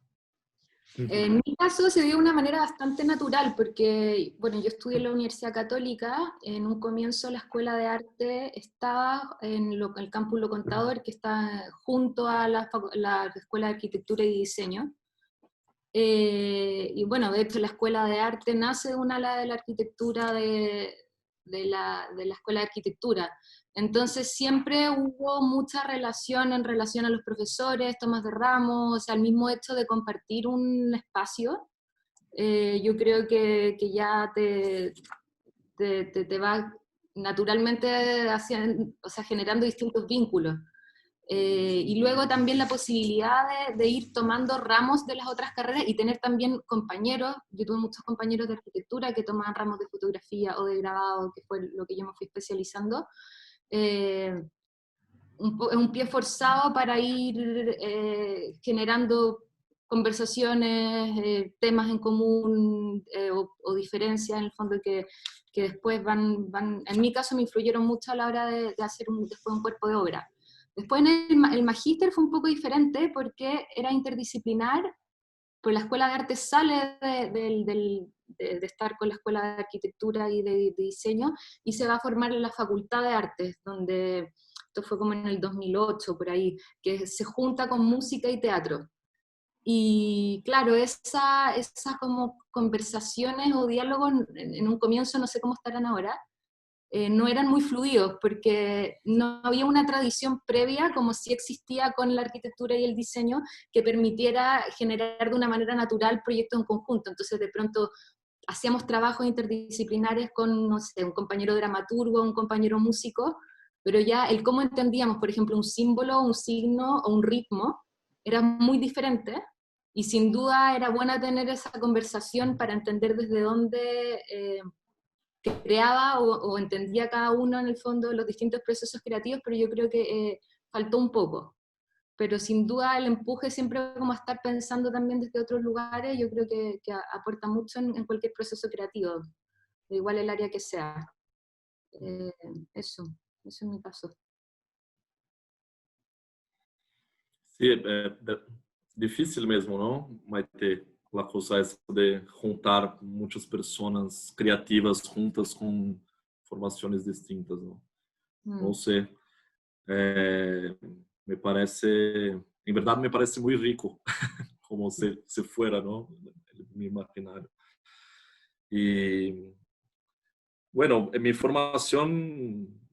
En mi caso se dio de una manera bastante natural, porque, bueno, yo estudié en la Universidad Católica. En un comienzo la Escuela de Arte estaba en el campus Lo Contador, que está junto a la Escuela de Arquitectura y Diseño. Y bueno, de hecho la Escuela de Arte nace de un ala de la arquitectura de la Escuela de Arquitectura. Entonces siempre hubo mucha relación en relación a los profesores, tomas de ramos, o sea, el mismo hecho de compartir un espacio, yo creo que ya te va naturalmente o sea, generando distintos vínculos. Y luego también la posibilidad de ir tomando ramos de las otras carreras y tener también compañeros. Yo tuve muchos compañeros de arquitectura que tomaban ramos de fotografía o de grabado, que fue lo que yo me fui especializando. Un pie forzado para ir generando conversaciones, temas en común o diferencias en el fondo que después van, en mi caso me influyeron mucho a la hora de hacer después un cuerpo de obra. Después en el magíster fue un poco diferente porque era interdisciplinar, pues la Escuela de Arte sale de estar con la Escuela de Arquitectura y de Diseño y se va a formar en la Facultad de Artes, donde esto fue como en el 2008, por ahí, que se junta con música y teatro. Y claro, esas como conversaciones o diálogos en un comienzo, no sé cómo estarán ahora, no eran muy fluidos, porque no había una tradición previa, como sí existía con la arquitectura y el diseño, que permitiera generar de una manera natural proyectos en conjunto. Entonces, de pronto, hacíamos trabajos interdisciplinares con, no sé, un compañero dramaturgo, un compañero músico, pero ya el cómo entendíamos, por ejemplo, un símbolo, un signo o un ritmo, era muy diferente, y sin duda era buena tener esa conversación para entender desde dónde creaba o entendía cada uno en el fondo los distintos procesos creativos, pero yo creo que faltó un poco. Pero sin duda el empuje siempre como a estar pensando también desde otros lugares, yo creo que aporta mucho en cualquier proceso creativo, de igual el área que sea. Eso es mi caso. Sí, difícil mesmo, ¿no? Maite, la cosa esa de juntar muchas personas creativas juntas con formaciones distintas, ¿no? No sé. Me parece, en verdad me parece muy rico, como si fuera, ¿no? Mi imaginario. Y bueno, mi formación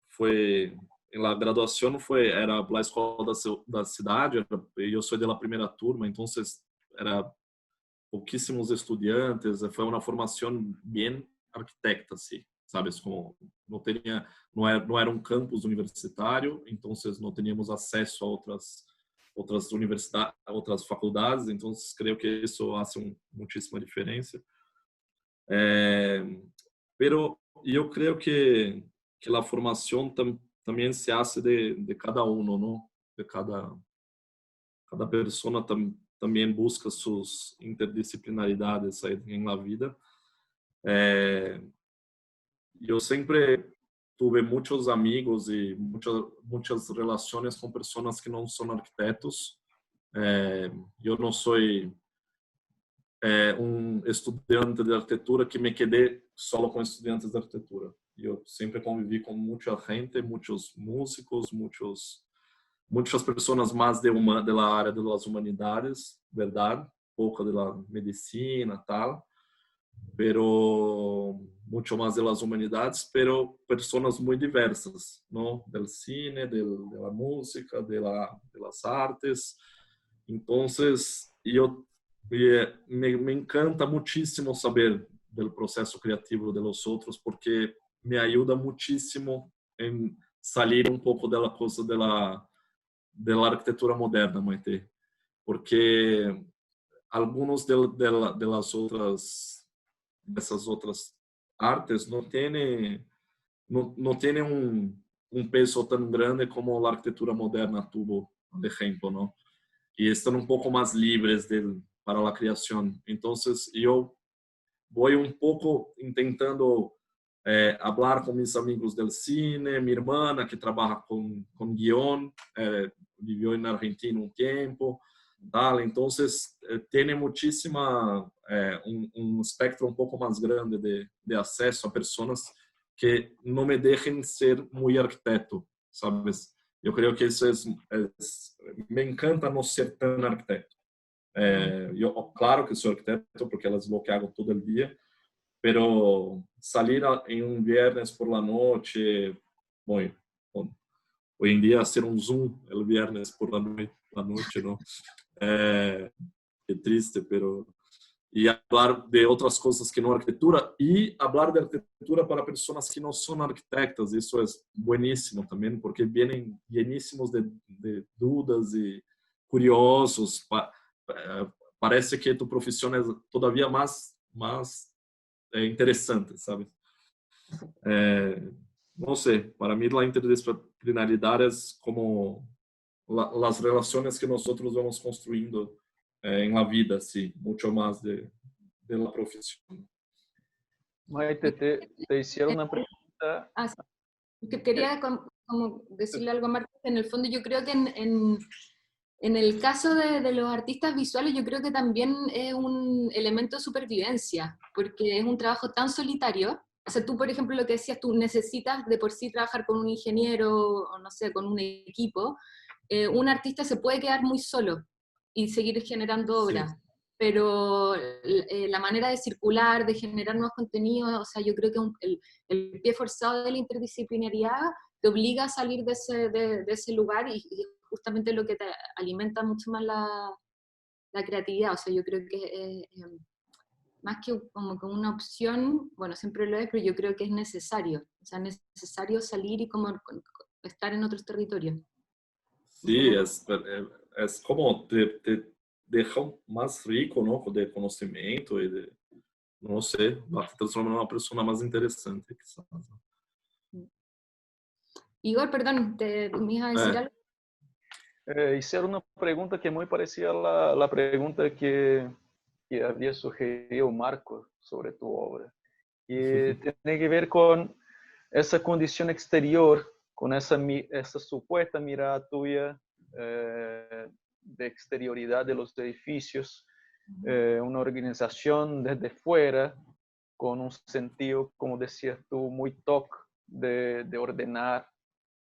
fue, en la graduación era la escola da cidade, yo soy de la primera turma, entonces era pouquísimos estudiantes, fue una formación bien arquitecta, sí, sabes, como no era un campus universitario, entonces no teníamos acceso a otras universidades, a otras facultades, entonces creo que eso hace muchísima diferencia. Pero yo creo que la formación también se hace de cada uno, ¿no? De cada persona también busca sus interdisciplinaridades ahí en la vida. Yo siempre tuve muchos amigos y muchas relaciones con personas que no son arquitectos. Yo no soy un estudiante de arquitectura que me quedé solo con estudiantes de arquitectura. Yo siempre conviví con mucha gente, muchos músicos, muchas personas más de la área de las humanidades, ¿verdad? Poco de la medicina, tal, pero mucho más de las humanidades, pero personas muy diversas, ¿no? Del cine, de la música, de las artes. Entonces, me encanta muchísimo saber del proceso creativo de los otros, porque me ayuda muchísimo en salir un poco de la cosa de la arquitectura moderna, Maite, porque algunos de esas otras artes no tienen un peso tan grande como la arquitectura moderna tuvo, por ejemplo, ¿no? Y están un poco más libres para la creación. Entonces, yo voy un poco intentando hablar con mis amigos del cine, mi hermana que trabaja con guión, vivió en Argentina un tiempo, tal. Entonces, tiene un espectro un poco más grande de acceso a personas que no me dejen ser muy arquitecto, ¿sabes? Yo creo que eso me encanta no ser tan arquitecto. Yo, claro que soy arquitecto porque es lo que hago todo el día, pero salir en un viernes por la noche, bueno, hoy en día hacer un Zoom el viernes por la noche, ¿no? Qué triste, pero... Y hablar de otras cosas que no arquitectura y hablar de arquitectura para personas que no son arquitectas, eso es buenísimo también porque vienen llenísimos de dudas y curiosos. Parece que tu profesión es todavía más interesante, ¿sabes? No sé, para mí la interdisciplinaridad es como las relaciones que nosotros vamos construyendo en la vida, sí, mucho más de la profesión. Maite, te hicieron una pregunta. Ah, sí. Quería como decirle algo a Marcos. En el fondo yo creo que en el caso de los artistas visuales yo creo que también es un elemento de supervivencia, porque es un trabajo tan solitario. O sea, tú, por ejemplo, lo que decías, tú necesitas de por sí trabajar con un ingeniero o no sé, con un equipo. Un artista se puede quedar muy solo y seguir generando obras. Sí. Pero la manera de circular, de generar nuevos contenidos, o sea, yo creo que el pie forzado de la interdisciplinariedad te obliga a salir de ese lugar y justamente lo que te alimenta mucho más la creatividad. O sea, yo creo que más que como que una opción, bueno, siempre lo es, pero yo creo que es necesario. O sea, es necesario salir y como estar en otros territorios. Sí, es como te deja más rico, ¿no? De conocimiento y no sé, va a transformar en una persona más interesante, quizás. Igor, perdón, ¿te me ibas a decir algo? Hicieron una pregunta que es muy parecida a la pregunta que había sugerido Marco sobre tu obra. Y tiene que ver con esa condición exterior, con esa supuesta mirada tuya de exterioridad de los edificios, una organización desde fuera, con un sentido, como decías tú, muy TOC de ordenar,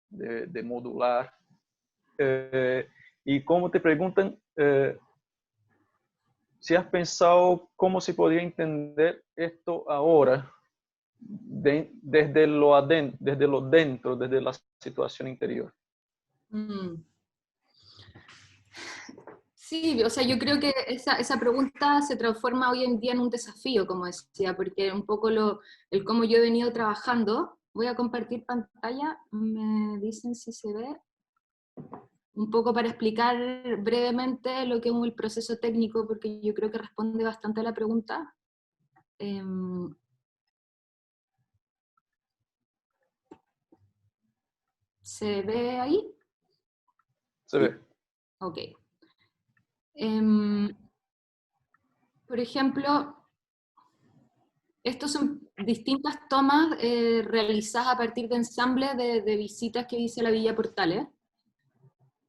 de modular. Y como te preguntan, si has pensado cómo se podría entender esto ahora, desde lo dentro, desde la situación interior. Sí, o sea, yo creo que esa pregunta se transforma hoy en día en un desafío, como decía, porque un poco el cómo yo he venido trabajando. Voy a compartir pantalla, me dicen si se ve. Un poco para explicar brevemente lo que es el proceso técnico, porque yo creo que responde bastante a la pregunta. ¿Se ve ahí? Se ve. Ok. Por ejemplo, estos son distintas tomas realizadas a partir de ensambles de visitas que hice a la Villa Portales.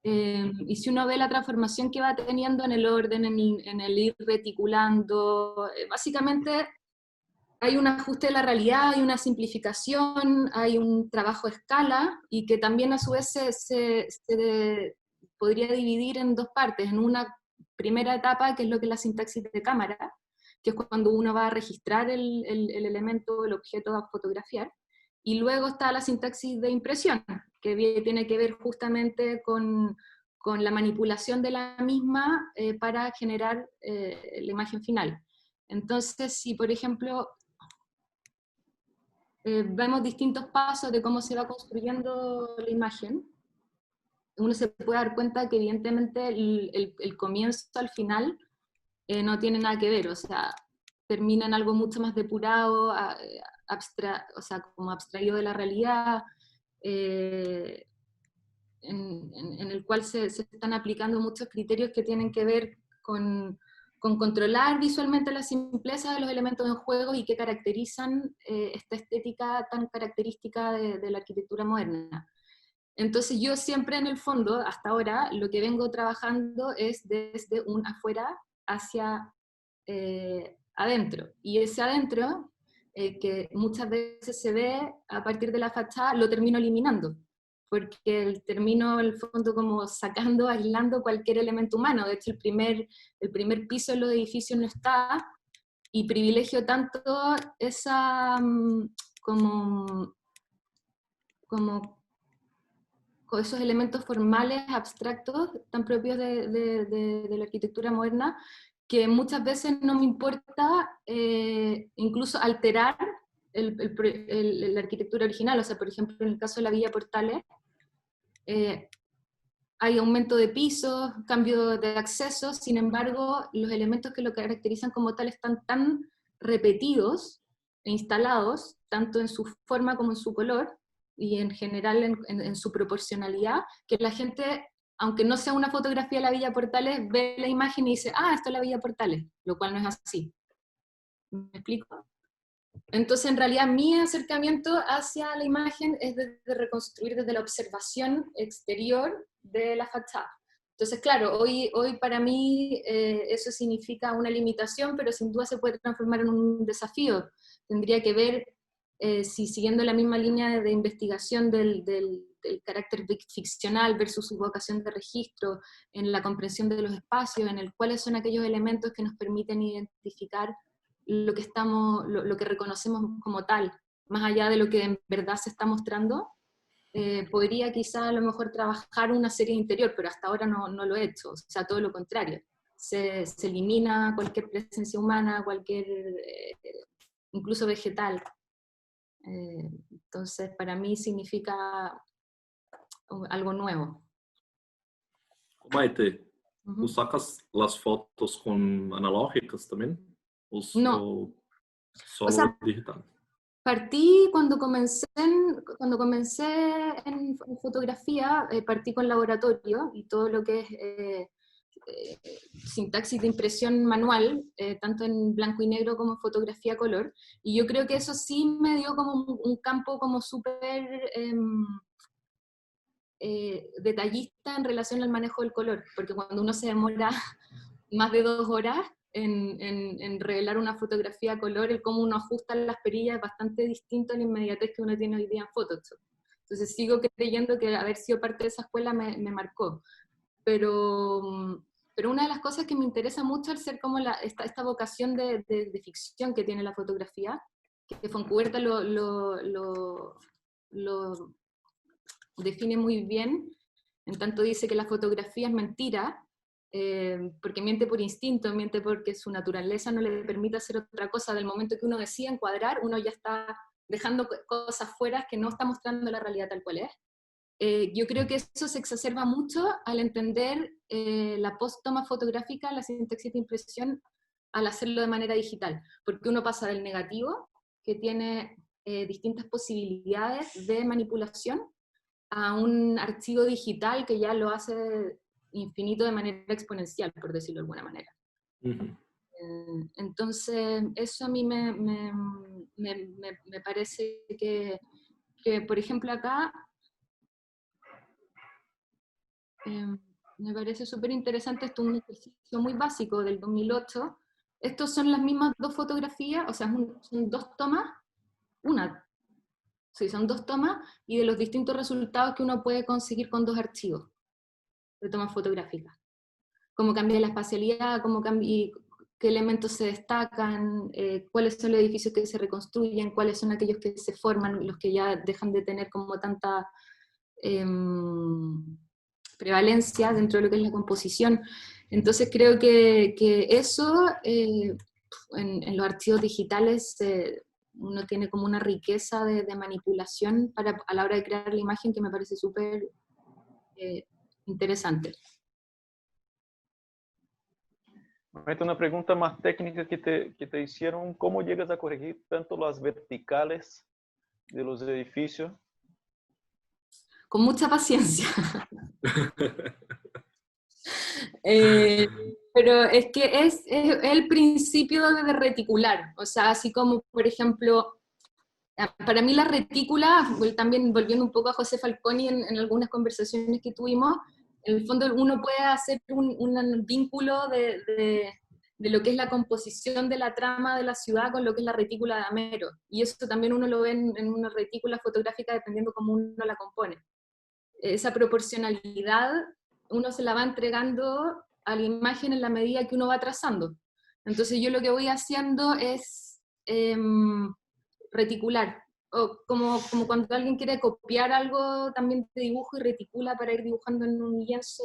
Y si uno ve la transformación que va teniendo en el orden, en el ir reticulando, básicamente hay un ajuste de la realidad, hay una simplificación, hay un trabajo a escala, y que también a su vez podría dividir en dos partes. En una primera etapa, que es lo que es la sintaxis de cámara, que es cuando uno va a registrar el elemento, el objeto a fotografiar, y luego está la sintaxis de impresión, que tiene que ver justamente con la manipulación de la misma para generar la imagen final. Entonces, si por ejemplo vemos distintos pasos de cómo se va construyendo la imagen, uno se puede dar cuenta que evidentemente el comienzo al final no tiene nada que ver, o sea, termina en algo mucho más depurado, o sea, como abstraído de la realidad, en el cual se están aplicando muchos criterios que tienen que ver con controlar visualmente la simpleza de los elementos en juego y que caracterizan esta estética tan característica de la arquitectura moderna. Entonces yo siempre en el fondo, hasta ahora, lo que vengo trabajando es desde un afuera hacia adentro. Y ese adentro, que muchas veces se ve a partir de la fachada, lo termino eliminando, porque termino en el fondo como sacando, aislando cualquier elemento humano. De hecho, el primer piso de los edificios no está, y privilegio tanto esa como con esos elementos formales, abstractos, tan propios de la arquitectura moderna, que muchas veces no me importa incluso alterar la arquitectura original. O sea, por ejemplo, en el caso de la Villa Portales, hay aumento de pisos, cambio de acceso, sin embargo, los elementos que lo caracterizan como tal están tan repetidos e instalados, tanto en su forma como en su color, y en general en su proporcionalidad, que la gente, aunque no sea una fotografía de la Villa Portales, ve la imagen y dice, ah, esto es la Villa Portales, lo cual no es así. ¿Me explico? Entonces, en realidad, mi acercamiento hacia la imagen es de reconstruir desde la observación exterior de la fachada. Entonces, claro, hoy para mí eso significa una limitación, pero sin duda se puede transformar en un desafío. Tendría que ver si siguiendo la misma línea de investigación del carácter ficcional versus su vocación de registro, en la comprensión de los espacios, en el cuáles son aquellos elementos que nos permiten identificar lo que reconocemos como tal, más allá de lo que en verdad se está mostrando. Podría quizá a lo mejor trabajar una serie interior, pero hasta ahora no lo he hecho, o sea, todo lo contrario. Se elimina cualquier presencia humana, cualquier, incluso vegetal. Entonces, para mí significa algo nuevo. Maite, ¿tú sacas las fotos con analógicas también? No. ¿O solo O sea, digital? Partí cuando comencé en fotografía, partí con laboratorio y todo lo que es sintaxis de impresión manual, tanto en blanco y negro como en fotografía color, y yo creo que eso sí me dio como un campo como súper detallista en relación al manejo del color, porque cuando uno se demora más de 2 horas en revelar una fotografía a color, el cómo uno ajusta las perillas es bastante distinto a la inmediatez que uno tiene hoy día en Photoshop. Entonces sigo creyendo que haber sido parte de esa escuela me marcó. Pero una de las cosas que me interesa mucho al ser como esta vocación de ficción que tiene la fotografía, que Fontcuberta lo define muy bien, en tanto dice que la fotografía es mentira, porque miente por instinto, miente porque su naturaleza no le permite hacer otra cosa. Del momento que uno decide encuadrar, uno ya está dejando cosas fuera que no está mostrando la realidad tal cual es. Yo creo que eso se exacerba mucho al entender la post-toma fotográfica, la sintaxis de impresión, al hacerlo de manera digital, porque uno pasa del negativo, que tiene distintas posibilidades de manipulación, a un archivo digital que ya lo hace infinito de manera exponencial, por decirlo de alguna manera. Entonces, eso a mí me parece que, por ejemplo, acá me parece súper interesante, esto es un ejercicio muy básico del 2008. Estos son las mismas dos fotografías, o sea, son dos tomas, son dos tomas, y de los distintos resultados que uno puede conseguir con dos archivos de tomas fotográficas. Cómo cambia la espacialidad, qué elementos se destacan, cuáles son los edificios que se reconstruyen, cuáles son aquellos que se forman, los que ya dejan de tener como tanta prevalencia dentro de lo que es la composición. Entonces creo que eso, en los archivos digitales, uno tiene como una riqueza de manipulación a la hora de crear la imagen que me parece súper interesante. Una pregunta más técnica que te hicieron, ¿cómo llegas a corregir tanto las verticales de los edificios? Con mucha paciencia. Pero es que es el principio de reticular, o sea, así como, por ejemplo, para mí la retícula, también volviendo un poco a José Falconi en algunas conversaciones que tuvimos, en el fondo uno puede hacer un vínculo de lo que es la composición de la trama de la ciudad con lo que es la retícula de Amero, y eso también uno lo ve en una retícula fotográfica dependiendo cómo uno la compone. Esa proporcionalidad uno se la va entregando a la imagen en la medida que uno va trazando. Entonces yo lo que voy haciendo es reticular, o como cuando alguien quiere copiar algo también de dibujo y reticula para ir dibujando en un lienzo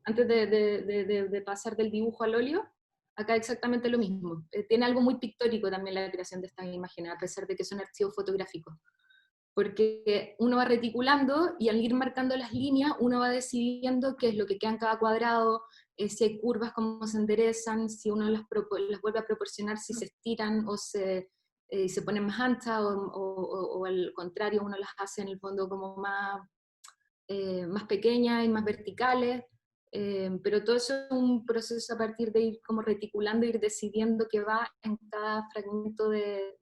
antes de pasar del dibujo al óleo. Acá exactamente lo mismo. Tiene algo muy pictórico también la creación de estas imágenes, a pesar de que son archivos fotográficos. Porque uno va reticulando y al ir marcando las líneas, uno va decidiendo qué es lo que queda en cada cuadrado, si hay curvas, cómo se enderezan, si uno las vuelve a proporcionar, si se estiran o se ponen más anchas, o al contrario, uno las hace en el fondo como más pequeñas y más verticales. Pero todo eso es un proceso a partir de ir como reticulando, ir decidiendo qué va en cada fragmento del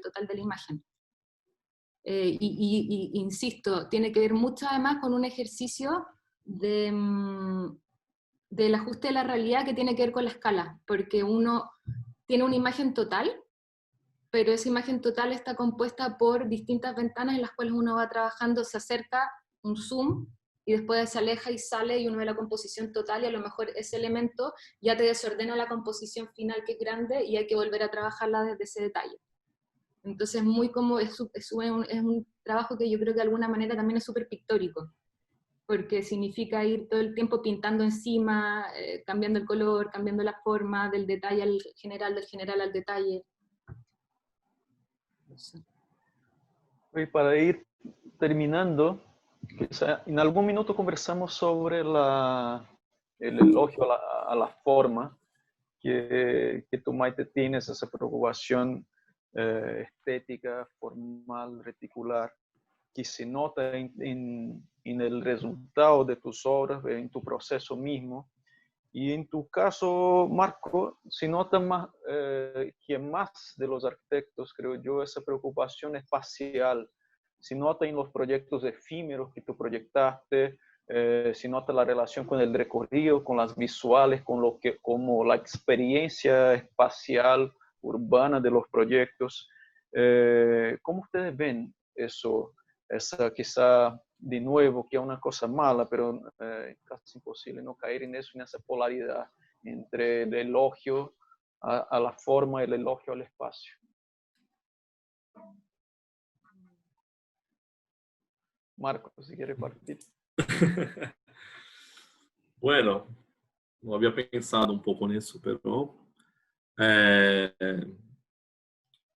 total de la imagen. Insisto, tiene que ver mucho además con un ejercicio del ajuste de la realidad que tiene que ver con la escala, porque uno tiene una imagen total, pero esa imagen total está compuesta por distintas ventanas en las cuales uno va trabajando, se acerca, un zoom, y después se aleja y sale y uno ve la composición total, y a lo mejor ese elemento ya te desordena la composición final, que es grande, y hay que volver a trabajarla desde ese detalle. Entonces es un trabajo que yo creo que de alguna manera también es súper pictórico, porque significa ir todo el tiempo pintando encima, cambiando el color, cambiando la forma, del detalle al general, del general al detalle. Y para ir terminando, quizá en algún minuto conversamos sobre el elogio a la forma, que tú, Maite, tienes esa preocupación estética, formal, reticular, que se nota en el resultado de tus obras, en tu proceso mismo. Y en tu caso, Marco, se nota más que más de los arquitectos, creo yo, esa preocupación espacial. Se nota en los proyectos efímeros que tú proyectaste, se nota la relación con el recorrido, con las visuales, como la experiencia espacial, urbana de los proyectos. ¿Cómo ustedes ven eso? Esa quizá, de nuevo, que es una cosa mala, pero casi imposible no caer en eso, en esa polaridad entre el elogio a la forma y el elogio al espacio. Marco, si quiere partir. Bueno, no había pensado un poco en eso, pero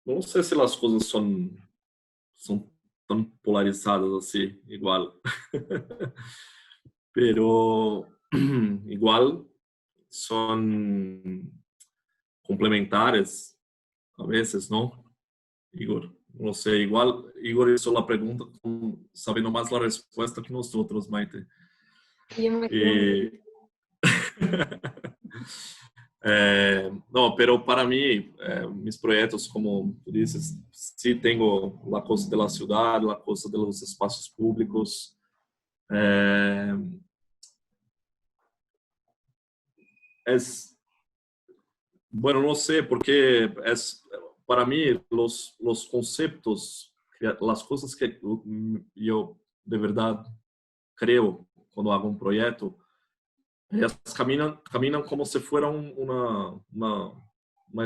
no sé si las cosas son tan polarizadas así, igual. Pero igual son complementares a veces, ¿no, Igor? no sé, igual Igor hizo la pregunta sabiendo más la respuesta que nosotros, Maite. Yo me Y, no, pero para mí, mis proyectos, como tú dices, sí tengo la cosa de la ciudad, la cosa de los espacios públicos. Es, bueno, no sé, porque es, para mí los conceptos, las cosas que yo de verdad creo cuando hago un proyecto, ellas caminan como si fuera una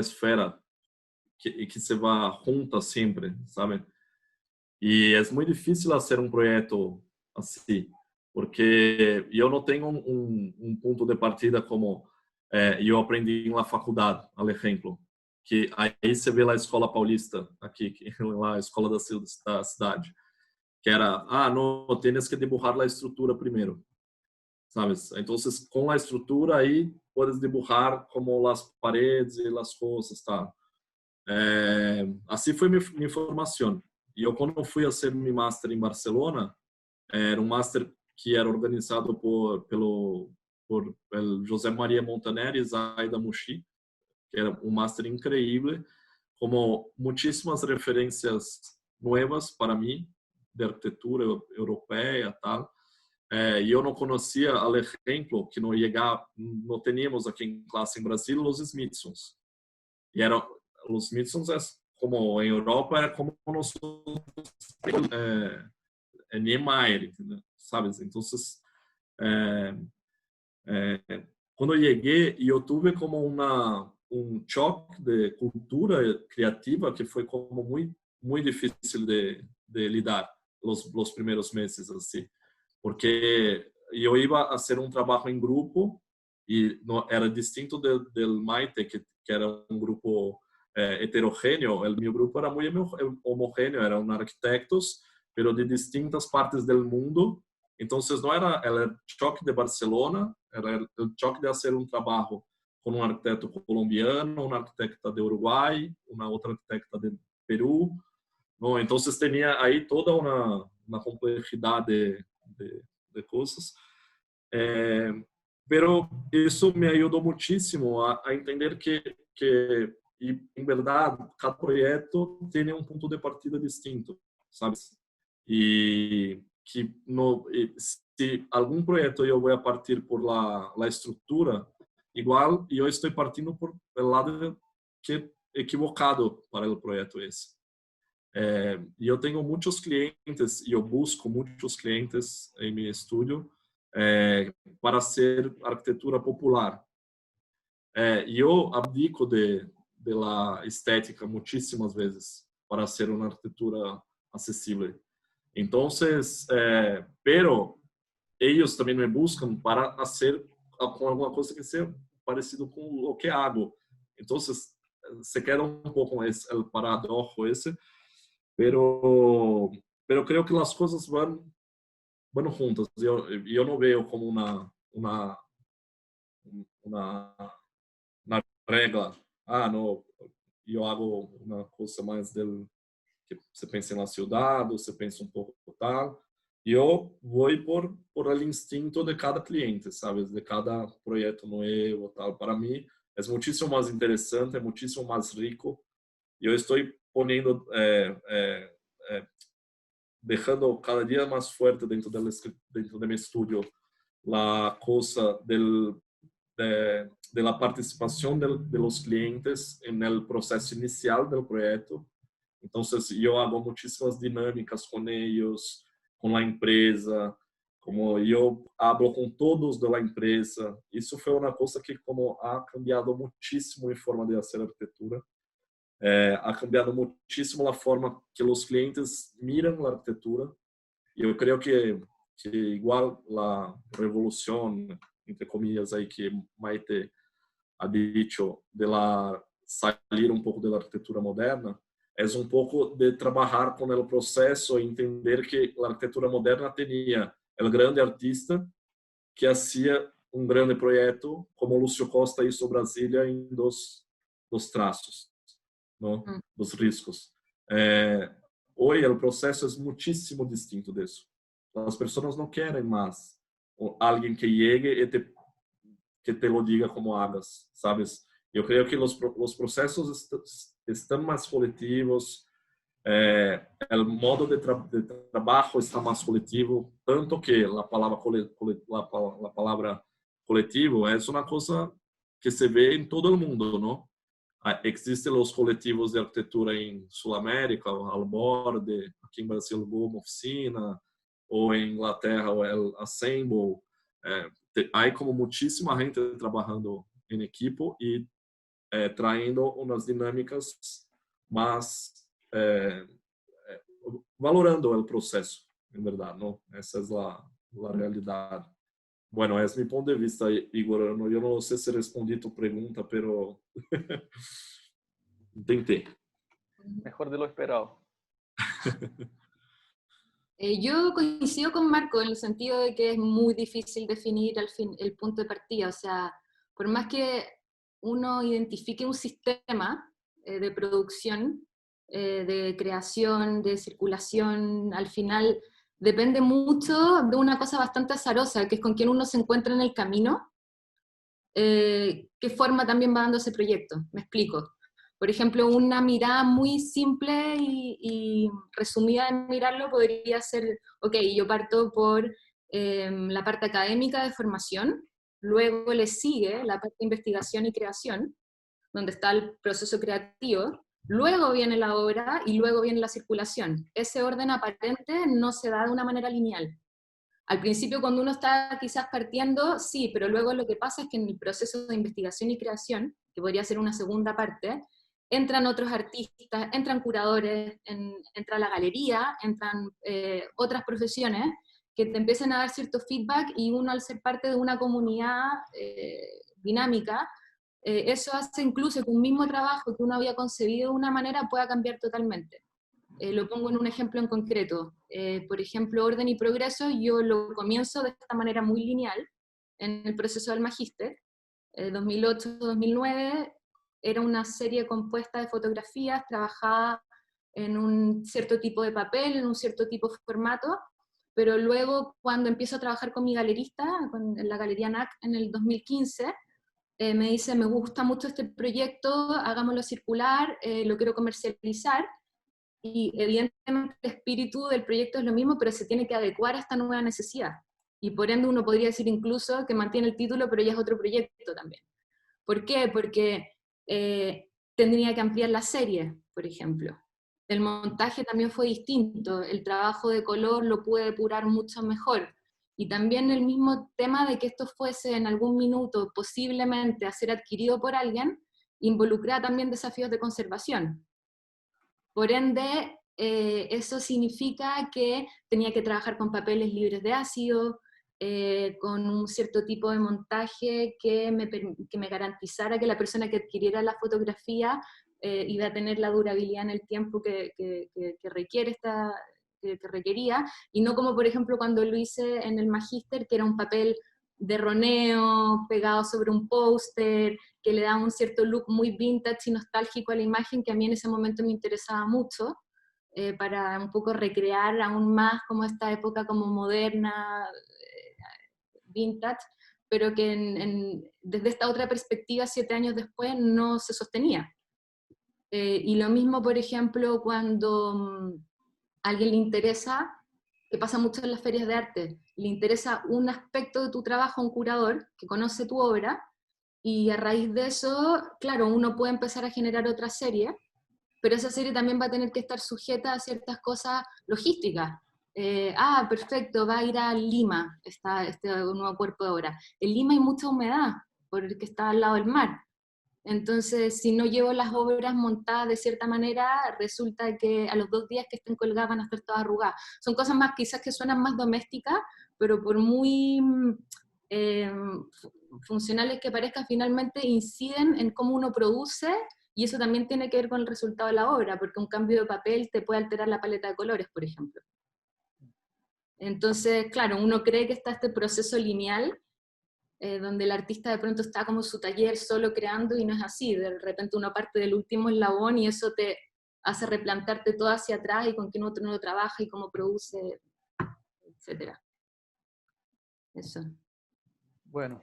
esfera que se va junta siempre, ¿sabe? Y es muy difícil hacer un proyecto así, porque yo no tengo un punto de partida como yo aprendí en la faculdad, al ejemplo, que aí se vê lá a Escola Paulista, aqui, lá a Escola da Cidade, que era, não, tienes que dibujar a estrutura primeiro, sabes? Então, com a estrutura aí, puedes dibujar como as paredes e as coisas, tá? Assim foi minha formação. E eu, quando fui a ser meu master em Barcelona, era um master que era organizado por José Maria Montaner e Zaida Mushi, que era um master incrível, como muitíssimas referências novas para mim, de arquitetura europeia e tal. E eu não conhecia, por exemplo, que não tínhamos aqui em classe em Brasil, os Smithsons. E eram os Smithsons, como em Europa, era como nosotros Niemeyer, ¿sabes? Entonces, cuando llegué, yo tuve como un choque de cultura creativa que fue como muy difícil de lidar los primeros meses, así. Porque yo iba a hacer un trabajo en grupo y no, era distinto del Maite, que era un grupo heterogéneo. Mi grupo era muy homogéneo, eran arquitectos, pero de distintas partes del mundo. Entonces no era el choque de Barcelona, era el choque de hacer un trabajo con un arquitecto colombiano, una arquitecta de Uruguay, una otra arquitecta de Perú, ¿no? Entonces tenía ahí toda una complejidad de cosas. Pero eso me ayudó muchísimo a entender que en verdad, cada proyecto tiene un punto de partida distinto, ¿sabes? Y que no, si algún proyecto yo voy a partir por la estructura, igual yo estoy partiendo por el lado que equivocado para el proyecto ese. Yo tengo muchos clientes, yo busco muchos clientes en mi estudio para hacer arquitectura popular. Yo abdico de la estética muchísimas veces para hacer una arquitectura accesible. Entonces, pero ellos también me buscan para hacer alguna cosa que sea parecido con lo que hago. Entonces, se queda un poco el paradojo ese, pero creo que las cosas van juntas. Yo no veo como una regla. No, yo hago una cosa más del que você pensa na ciudad, você pensa um pouco tal. E eu vou por el instinto de cada cliente, sabes? De cada projeto novo, tal. Para mim, é muitíssimo mais interessante, é muitíssimo mais rico. E eu estou poniendo, dejando cada dia mais forte dentro de meu estúdio a coisa de la participación de los clientes en el proceso inicial del proyecto. Entonces, yo hago muchísimas dinámicas con ellos, con la empresa, como yo hablo con todos de la empresa. Eso fue una cosa que como ha cambiado muchísimo mi forma de hacer arquitectura. Ha cambiado muchísimo la forma que los clientes miran la arquitectura. Yo creo que igual la revolución, entre comillas, aí que Maite ha dicho, de sair um pouco da arquitetura moderna, é um pouco de trabalhar com o processo e entender que a arquitetura moderna tinha o grande artista que fazia um grande projeto, como Lúcio Costa hizo Brasília em dos traços, não? Dos riscos. Hoy el proceso es muchísimo distinto de eso. Las personas no quieren más alguien que llegue y que te lo diga como hagas, ¿sabes? Yo creo que los procesos están más colectivos, el modo de trabajo está más colectivo, tanto que la palabra colectivo es una cosa que se ve en todo el mundo, ¿no? Existen los colectivos de arquitectura en Sudamérica, Al Borde, aquí en Brasil, el Boom Oficina, o en Inglaterra, el Assemble. Hay como muchísima gente trabajando en equipo y trayendo unas dinámicas más, valorando el proceso, en verdad, ¿no? Esa es la realidad. Bueno, es mi punto de vista, Igor. Yo no sé si respondí tu pregunta, pero intenté. Mejor de lo esperado. Yo coincido con Marco en el sentido de que es muy difícil definir el punto de partida. O sea, por más que uno identifique un sistema de producción, de creación, de circulación, al final depende mucho de una cosa bastante azarosa, que es con quién uno se encuentra en el camino, qué forma también va dando ese proyecto. Me explico. Por ejemplo, una mirada muy simple y resumida de mirarlo podría ser, ok, yo parto por la parte académica de formación, luego le sigue la parte de investigación y creación, donde está el proceso creativo, luego viene la obra y luego viene la circulación. Ese orden aparente no se da de una manera lineal. Al principio, cuando uno está quizás partiendo, sí, pero luego lo que pasa es que en el proceso de investigación y creación, que podría ser una segunda parte, entran otros artistas, entran curadores, entra la galería, entran otras profesiones que te empiezan a dar cierto feedback, y uno, al ser parte de una comunidad dinámica, eso hace incluso que un mismo trabajo que uno había concebido de una manera pueda cambiar totalmente. Lo pongo en un ejemplo en concreto. Por ejemplo, Orden y Progreso, yo lo comienzo de esta manera muy lineal en el proceso del magíster. 2008-2009 era una serie compuesta de fotografías, trabajada en un cierto tipo de papel, en un cierto tipo de formato, pero luego, cuando empiezo a trabajar con mi galerista, en la Galería NAC en el 2015, me dice, me gusta mucho este proyecto, hagámoslo circular, lo quiero comercializar. Y evidentemente el espíritu del proyecto es lo mismo, pero se tiene que adecuar a esta nueva necesidad. Y por ende uno podría decir incluso que mantiene el título, pero ya es otro proyecto también. ¿Por qué? Porque tendría que ampliar la serie, por ejemplo. El montaje también fue distinto, el trabajo de color lo pude depurar mucho mejor. Y también el mismo tema de que esto fuese en algún minuto posiblemente a ser adquirido por alguien, involucra también desafíos de conservación. Por ende, eso significa que tenía que trabajar con papeles libres de ácido, con un cierto tipo de montaje que me garantizara que la persona que adquiriera la fotografía iba a tener la durabilidad en el tiempo que requería, y no como por ejemplo cuando lo hice en el magíster, que era un papel de roneo pegado sobre un póster, que le da un cierto look muy vintage y nostálgico a la imagen, que a mí en ese momento me interesaba mucho, para un poco recrear aún más como esta época como moderna, vintage, pero que desde esta otra perspectiva, 7 años después, no se sostenía. Y lo mismo, por ejemplo, cuando a alguien le interesa, que pasa mucho en las ferias de arte, le interesa un aspecto de tu trabajo a un curador que conoce tu obra, y a raíz de eso, claro, uno puede empezar a generar otra serie, pero esa serie también va a tener que estar sujeta a ciertas cosas logísticas. Perfecto, va a ir a Lima, este nuevo cuerpo de obra. En Lima hay mucha humedad, porque está al lado del mar. Entonces, si no llevo las obras montadas de cierta manera, resulta que a los 2 días que estén colgadas van a estar todas arrugadas. Son cosas más, quizás que suenan más domésticas, pero por muy funcionales que parezcan, finalmente inciden en cómo uno produce, y eso también tiene que ver con el resultado de la obra, porque un cambio de papel te puede alterar la paleta de colores, por ejemplo. Entonces, claro, uno cree que está este proceso lineal, donde el artista de pronto está como en su taller solo creando, y no es así. De repente uno parte del último eslabón y eso te hace replantearte todo hacia atrás y con quién otro no lo trabaja y cómo produce, etc. Eso. Bueno,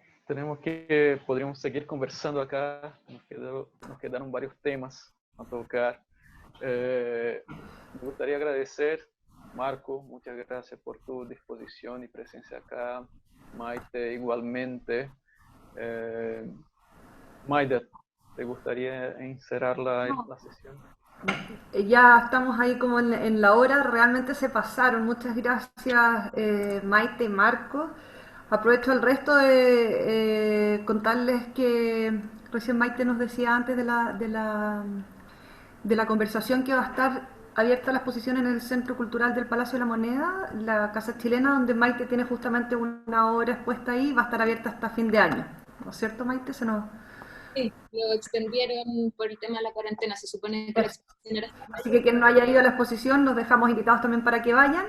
podríamos seguir conversando acá, nos quedaron varios temas a tocar. Me gustaría agradecer, Marco, muchas gracias por tu disposición y presencia acá. Maite, igualmente. Maida, ¿te gustaría encerrar la sesión? Ya estamos ahí como en la hora, realmente se pasaron. Muchas gracias, Maite y Marco. Aprovecho el resto de contarles que recién Maite nos decía antes de la conversación que va a estar abierta la exposición en el Centro Cultural del Palacio de la Moneda, la Casa Chilena, donde Maite tiene justamente una obra expuesta ahí, va a estar abierta hasta fin de año. ¿No es cierto, Maite? Sí, lo extendieron por el tema de la cuarentena, se supone que la exposición era hasta mayo. Así que quien no haya ido a la exposición, los dejamos invitados también para que vayan.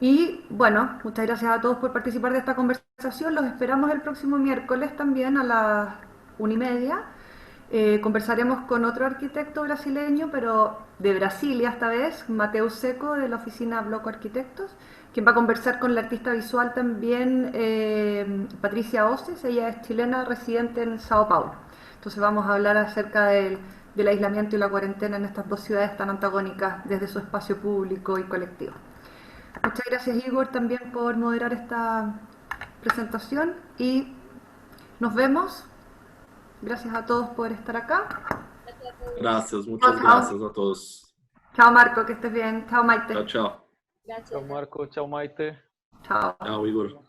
Y bueno, muchas gracias a todos por participar de esta conversación. Los esperamos el próximo miércoles también a las 1:30. Conversaremos con otro arquitecto brasileño, pero de Brasilia esta vez, Mateus Seco, de la oficina Bloco Arquitectos, quien va a conversar con la artista visual también, Patricia Oces. Ella es chilena residente en Sao Paulo. Entonces vamos a hablar acerca del aislamiento y la cuarentena en estas dos ciudades tan antagónicas desde su espacio público y colectivo. Muchas gracias, Igor, también por moderar esta presentación y nos vemos. Gracias a todos por estar acá. Gracias, muchas gracias a todos. Chao, Marco, que estés bien. Chao, Maite. Chao, chao. Gracias. Chao, Marco. Chao, Maite. Chao. Chao, Igor.